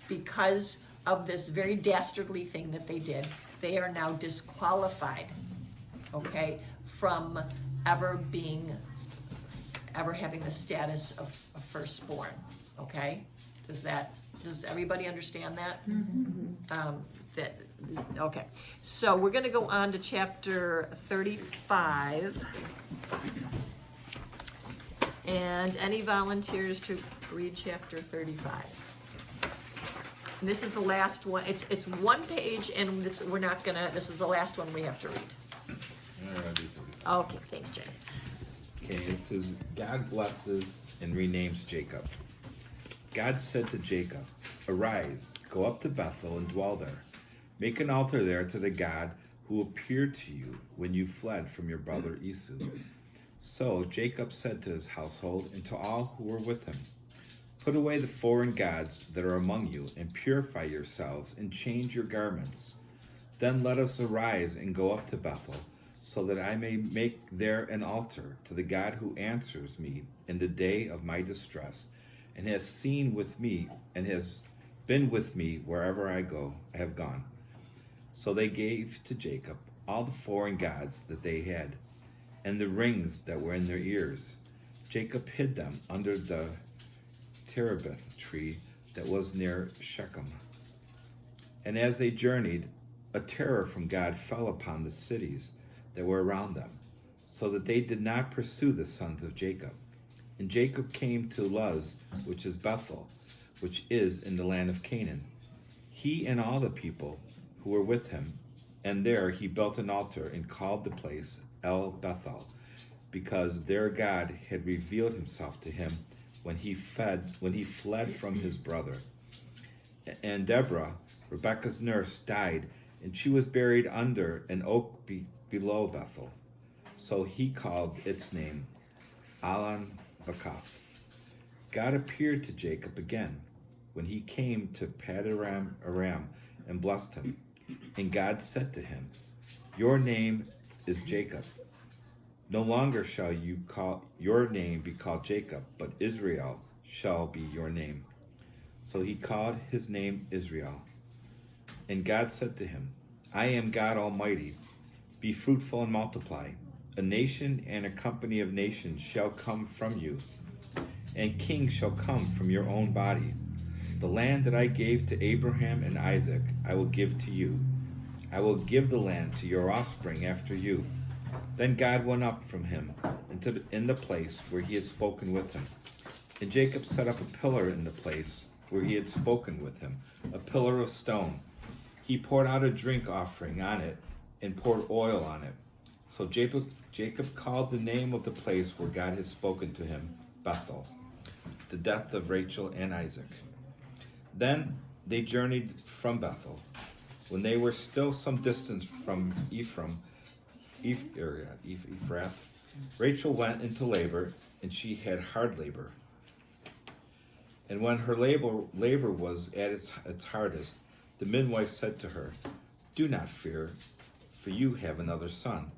because of this very dastardly thing that they did, they are now disqualified, okay, from ever having the status of firstborn, okay? Does everybody understand that? Okay, so we're gonna go on to chapter 35. And any volunteers to read chapter 35? And this is the last one. It's one page, and this is the last one we have to read. Okay, thanks, Jay. Okay, it says, God blesses and renames Jacob. God said to Jacob, arise, go up to Bethel and dwell there. Make an altar there to the God who appeared to you when you fled from your brother Esau. So Jacob said to his household and to all who were with him, put away the foreign gods that are among you, and purify yourselves, and change your garments. Then let us arise and go up to Bethel, so that I may make there an altar to the God who answers me in the day of my distress, and has seen with me, and has been with me wherever I have gone. So they gave to Jacob all the foreign gods that they had, and the rings that were in their ears. Jacob hid them under the terebinth tree that was near Shechem. And as they journeyed, a terror from God fell upon the cities that were around them, so that they did not pursue the sons of Jacob. And Jacob came to Luz, which is Bethel, which is in the land of Canaan, he and all the people who were with him. And there he built an altar and called the place El Bethel, because there God had revealed himself to him when he fled from his brother. And Deborah, Rebekah's nurse, died, and she was buried under an oak below Bethel. So he called its name Allon Bachoth. God appeared to Jacob again when he came to Paddan Aram and blessed him. And God said to him, your name is Jacob. No longer shall your name be called Jacob, but Israel shall be your name. So he called his name Israel. And God said to him, I am God Almighty. Be fruitful and multiply. A nation and a company of nations shall come from you, and kings shall come from your own body. The land that I gave to Abraham and Isaac I will give to you. I will give the land to your offspring after you. Then God went up from him in the place where he had spoken with him. And Jacob set up a pillar in the place where he had spoken with him, a pillar of stone. He poured out a drink offering on it and poured oil on it. So Jacob called the name of the place where God had spoken to him Bethel, the death of Rachel and Isaac. Then they journeyed from Bethel. When they were still some distance from Ephrath, Rachel went into labor, and she had hard labor. And when her labor was at its hardest, the midwife said to her, "Do not fear, for you have another son."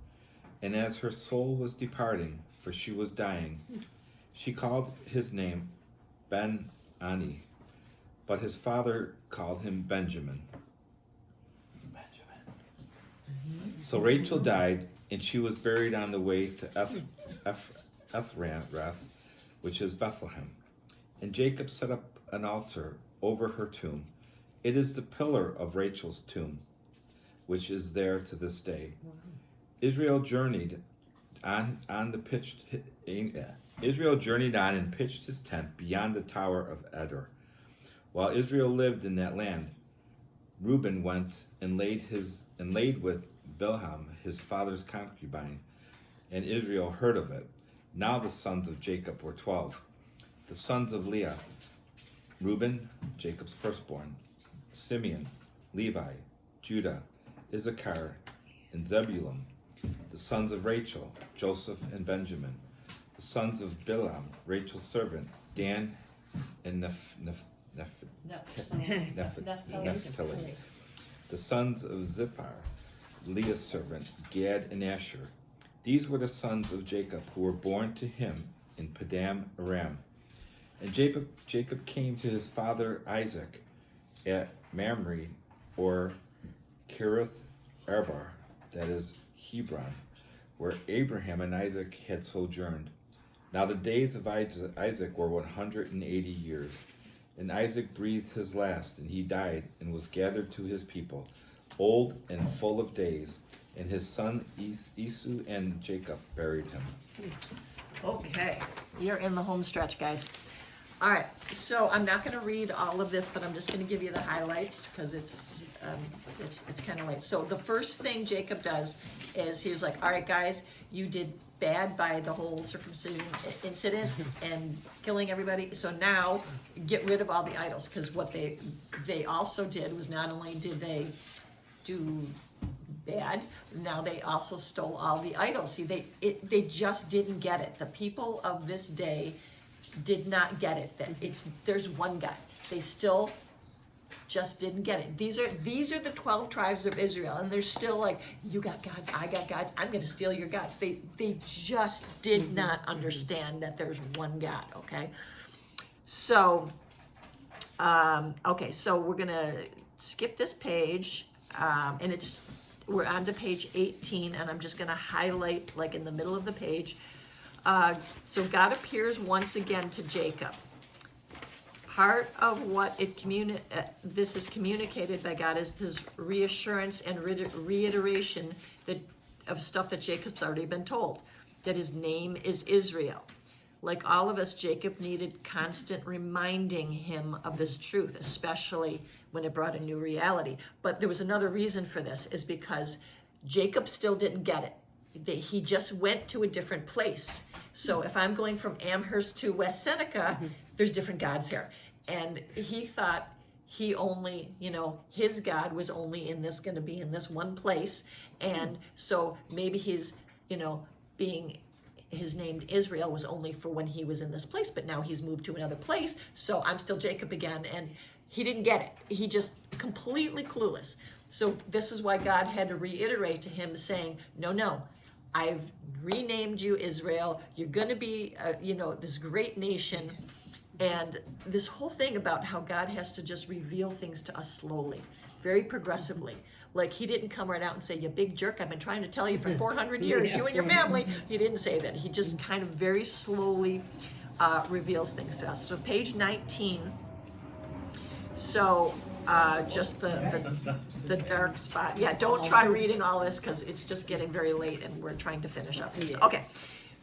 And as her soul was departing, for she was dying, she called his name Ben-Ani, but his father called him Benjamin. So Rachel died, and she was buried on the way to Ephrath, which is Bethlehem. And Jacob set up an altar over her tomb. It is the pillar of Rachel's tomb, which is there to this day. Israel journeyed on and pitched his tent beyond the tower of Eder. While Israel lived in that land, Reuben went and laid with Bilhah, his father's concubine, and Israel heard of it. Now the sons of Jacob were 12. The sons of Leah: Reuben, Jacob's firstborn; Simeon, Levi, Judah, Issachar, and Zebulun. The sons of Rachel: Joseph and Benjamin. The sons of Bilhah, Rachel's servant: Dan and Naphtali. The sons of Zippar, Leah's servant: Gad and Asher. These were the sons of Jacob who were born to him in Padan Aram. And Jacob came to his father Isaac at Mamre, or Kiriath Arba, that is Hebron, where Abraham and Isaac had sojourned. Now the days of Isaac were 180 years. And Isaac breathed his last, and he died, and was gathered to his people, old and full of days. And his son Esau and Jacob buried him. Okay, you're in the home stretch, guys. All right, so I'm not going to read all of this, but I'm just going to give you the highlights because it's kind of late. So the first thing Jacob does is he was like, "All right, guys, you did bad by the whole circumcision incident and killing everybody. So now get rid of all the idols." Because what they also did was not only did they do bad, now they also stole all the idols. See, they just didn't get it. The people of this day did not get it, that there's one God. They still just didn't get it. These are the 12 tribes of Israel, and they're still like, "You got gods, I got gods, I'm gonna steal your gods." They just did not understand that there's one God. Okay, so so we're gonna skip this page, and we're on to page 18, and I'm just gonna highlight like in the middle of the page. So God appears once again to Jacob. Part of what this is communicated by God is this reassurance and reiteration of stuff that Jacob's already been told, that his name is Israel. Like all of us, Jacob needed constant reminding him of this truth, especially when it brought a new reality. But there was another reason for this, is because Jacob still didn't get it. He just went to a different place. So if I'm going from Amherst to West Seneca, there's different gods here. And he thought he only, his God was only going to be in this one place. And so maybe his name Israel was only for when he was in this place, but now he's moved to another place. So I'm still Jacob again. And he didn't get it. He just completely clueless. So this is why God had to reiterate to him saying, no, I've renamed you Israel. You're going to be, this great nation. And this whole thing about how God has to just reveal things to us slowly, very progressively. Like he didn't come right out and say, "You big jerk, I've been trying to tell you for 400 years, you and your family." He didn't say that. He just kind of very slowly reveals things to us. So page 19. So just the dark spot. Yeah, don't try reading all this because it's just getting very late and we're trying to finish up. So, okay.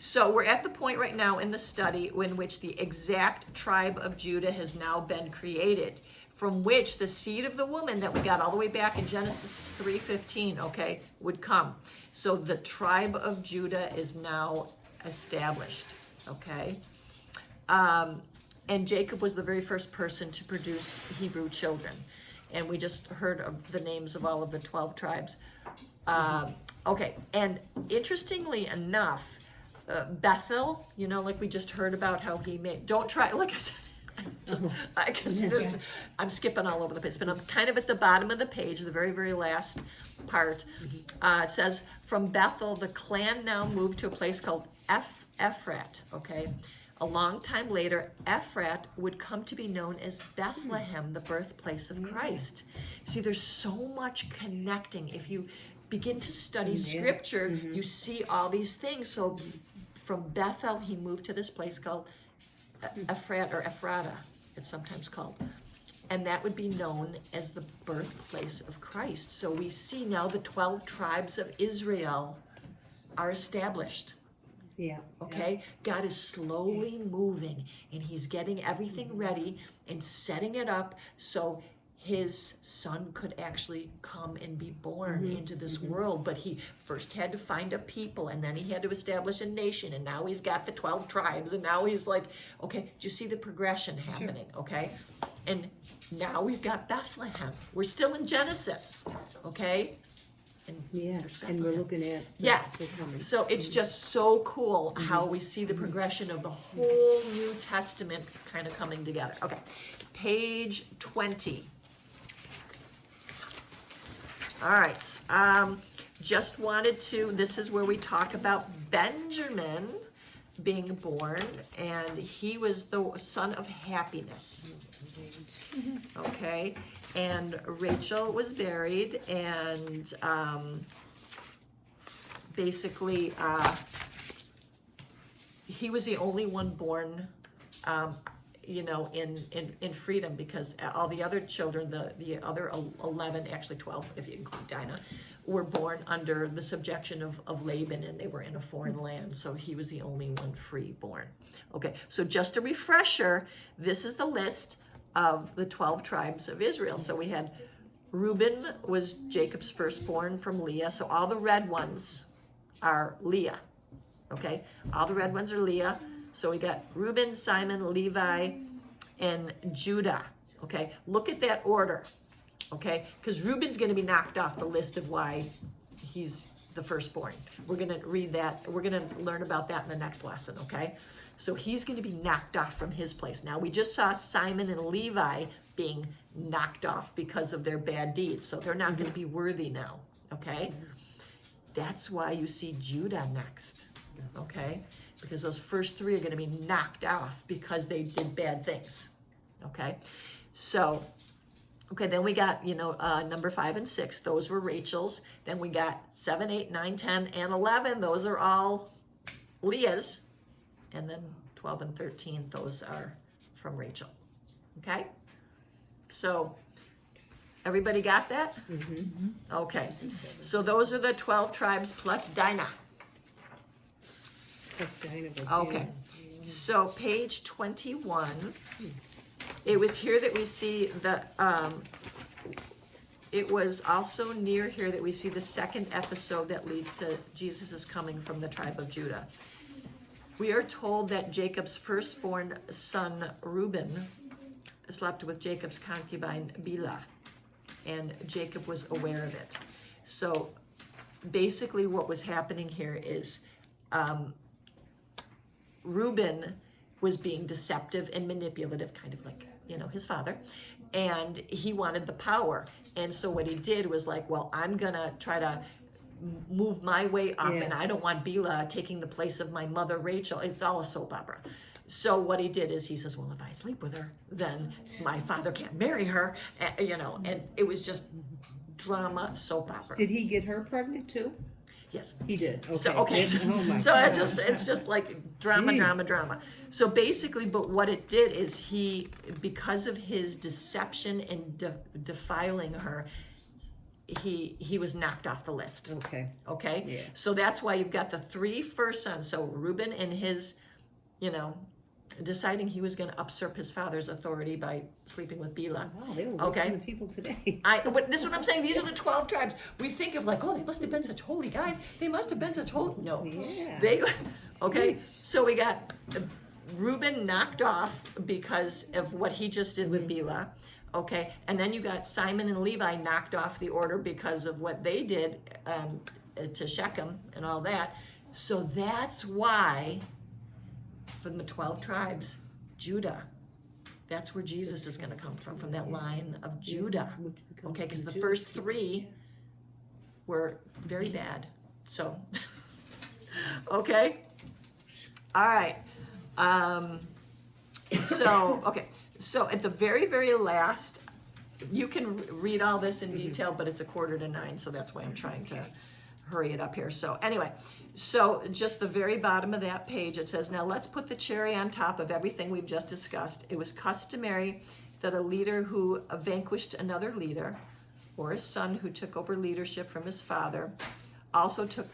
So we're at the point right now in the study in which the exact tribe of Judah has now been created, from which the seed of the woman that we got all the way back in Genesis 3:15, okay, would come. So the tribe of Judah is now established, okay? And Jacob was the very first person to produce Hebrew children. and we just heard of the names of all of the 12 tribes. Okay, and interestingly enough, Bethel, you know, like we just heard about how he made, don't try, like I said, I'm skipping all over the place, but I'm kind of at the bottom of the page, the very, very last part. It says, from Bethel, the clan now moved to a place called Ephrat, okay? A long time later, Ephrat would come to be known as Bethlehem, the birthplace of Christ. See, there's so much connecting. If you begin to study scripture, you see all these things. So from Bethel, he moved to this place called Ephrat, or Ephrata, it's sometimes called. And that would be known as the birthplace of Christ. So we see now the 12 tribes of Israel are established. Yeah. Okay, God is slowly moving, and he's getting everything ready and setting it up so his son could actually come and be born into this world. But he first had to find a people, and then he had to establish a nation, and now he's got the 12 tribes, and now he's like, okay, do you see the progression happening? Okay, and now we've got Bethlehem. We're still in Genesis, okay? And Yeah, there's and we're Bethlehem. looking at Yeah. the coming. So it's just so cool how we see the progression of the whole New Testament kind of coming together. Okay, page 20. All right, just wanted to, this is where we talk about Benjamin being born, and he was the son of happiness. Okay, and Rachel was buried, and basically he was the only one born you know, in freedom, because all the other children, the other 11, actually 12 if you include Dinah, were born under the subjection of Laban, and they were in a foreign land, so he was the only one free born. Okay, so just a refresher, this is the list of the 12 tribes of Israel. So we had Reuben was Jacob's firstborn from Leah, so all the red ones are Leah. Okay, all the red ones are Leah. So we got Reuben, Simon, Levi, and Judah. Okay, look at that order. Okay, because Reuben's going to be knocked off the list of why he's the firstborn. We're going to read that. We're going to learn about that in the next lesson. Okay, so he's going to be knocked off from his place. Now we just saw Simon and Levi being knocked off because of their bad deeds, so they're not going to be worthy now. Okay, that's why you see Judah next. Okay, because those first three are going to be knocked off because they did bad things. Okay, so okay, then we got, you know, number 5 and 6, those were Rachel's. Then we got 7, 8, 9, 10, and 11, those are all Leah's. And then 12 and 13, those are from Rachel. Okay, so everybody got that? Okay, so those are the 12 tribes plus Dinah. Okay, so page 21, it was here that we see the, it was also near here that we see the second episode that leads to Jesus' coming from the tribe of Judah. We are told that Jacob's firstborn son, Reuben, slept with Jacob's concubine, Bilhah, and Jacob was aware of it. So basically what was happening here is, Reuben was being deceptive and manipulative, kind of like, you know, his father, and he wanted the power. And so what he did was like, well, I'm gonna try to move my way up, and I don't want Bilhah taking the place of my mother Rachel. It's all a soap opera. So what he did is he says, well, if I sleep with her, then my father can't marry her, you know, and it was just drama, soap opera. Did he get her pregnant too? Yes. He did. Okay. So okay, Oh my so God. it's just like drama, Jeez. drama. So basically, but what it did is he, because of his deception and defiling her, he was knocked off the list. Okay. Okay. Yeah. So that's why you've got the 3 first sons. So Reuben and his, you know, deciding he was going to usurp his father's authority by sleeping with Bilhah. Wow, they were worse Okay. than the people today. But this is what I'm saying. These are the 12 tribes. We think of like, oh, they must have been such holy guys. They must have been such holy. No. Yeah. They, okay. So we got Reuben knocked off because of what he just did with Bilhah. Okay, and then you got Simon and Levi knocked off the order because of what they did to Shechem and all that. So that's why, from the 12 tribes, Judah, that's where Jesus is going to come from that line of Judah. Okay, because the first 3 were very bad. So, okay, all right. So at the very, very last, you can read all this in detail, but it's 8:45, so that's why I'm trying to hurry it up here. So anyway, so just the very bottom of that page, it says, now let's put the cherry on top of everything we've just discussed. It was customary that a leader who vanquished another leader, or a son who took over leadership from his father, also took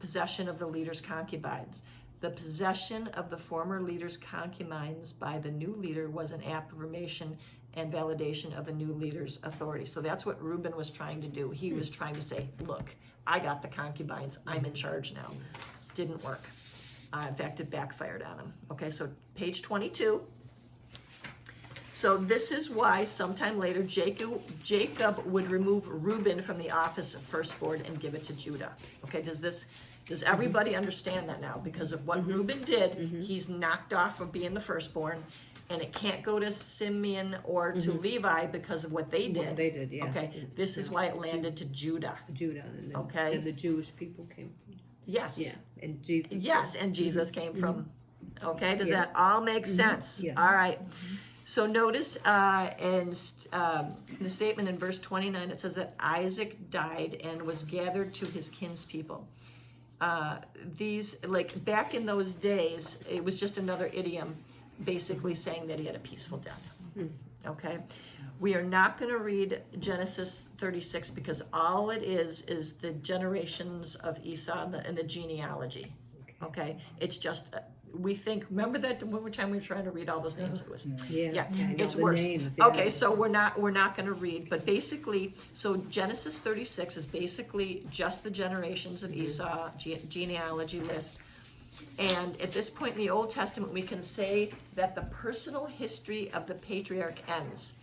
possession of the leader's concubines. The possession of the former leader's concubines by the new leader was an affirmation and validation of the new leader's authority. So that's what Reuben was trying to do. He was trying to say, look, I got the concubines. I'm in charge now. Didn't work. In fact, it backfired on him. Okay, so page 22. So this is why sometime later Jacob would remove Reuben from the office of firstborn and give it to Judah. Okay, does everybody understand that now? Because of what Reuben did, he's knocked off of being the firstborn, and it can't go to Simeon or to Levi because of what they did. What they did, yeah. Okay, this is why it landed to Judah. Judah, and then, Okay. and the Jewish people came from. Yes. Yeah, and Jesus. Yes, and Jesus came from. Okay, does Yeah. that all make sense? Yeah. All right. So notice in the statement in verse 29, it says that Isaac died and was gathered to his kinspeople. These, like back in those days, it was just another idiom basically saying that he had a peaceful death. Okay? We are not going to read Genesis 36 because all it is the generations of Esau and the genealogy. Okay? It's just, we think, remember that one time we were trying to read all those names? It was, Yeah, I know it's the worse. names, yeah. Okay, so we're not going to read, but basically, so Genesis 36 is basically just the generations of Esau, genealogy list. And at this point in the Old Testament, we can say that the personal history of the patriarch ends.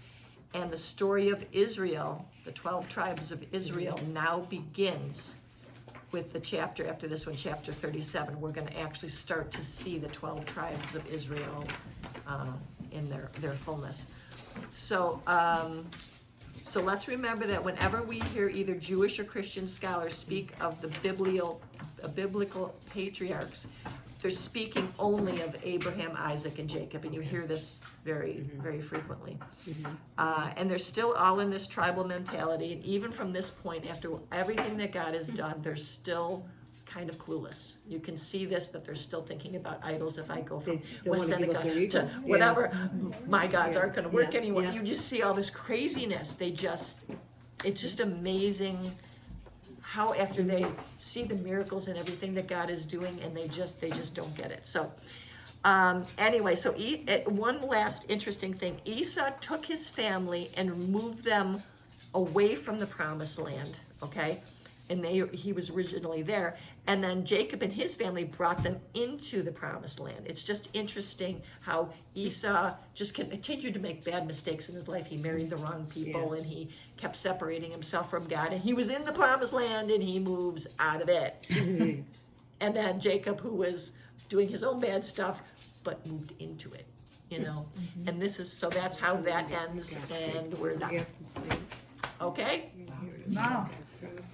And the story of Israel, the 12 tribes of Israel, now begins with the chapter after this one, chapter 37. We're going to actually start to see the 12 tribes of Israel in their fullness. So, so let's remember that whenever we hear either Jewish or Christian scholars speak of the biblical patriarchs, they're speaking only of Abraham, Isaac, and Jacob, and you hear this very, very frequently. And they're still all in this tribal mentality, and even from this point, after everything that God has done, they're still kind of clueless. You can see this, that they're still thinking about idols. If I go from They West wanna give up Seneca their ego. to whatever, my gods Yeah. aren't going to work Yeah. anymore. Yeah. You just see all this craziness. It's just amazing how after they see the miracles and everything that God is doing, and they just don't get it. So anyway, so one last interesting thing, Esau took his family and moved them away from the promised land, okay? And he was originally there. And then Jacob and his family brought them into the promised land. It's just interesting how Esau just continued to make bad mistakes in his life. He married the wrong people, and he kept separating himself from God. And he was in the promised land, and he moves out of it. And then Jacob, who was doing his own bad stuff, but moved into it, you know. And so that's how that ends, and we're done. Okay? Wow.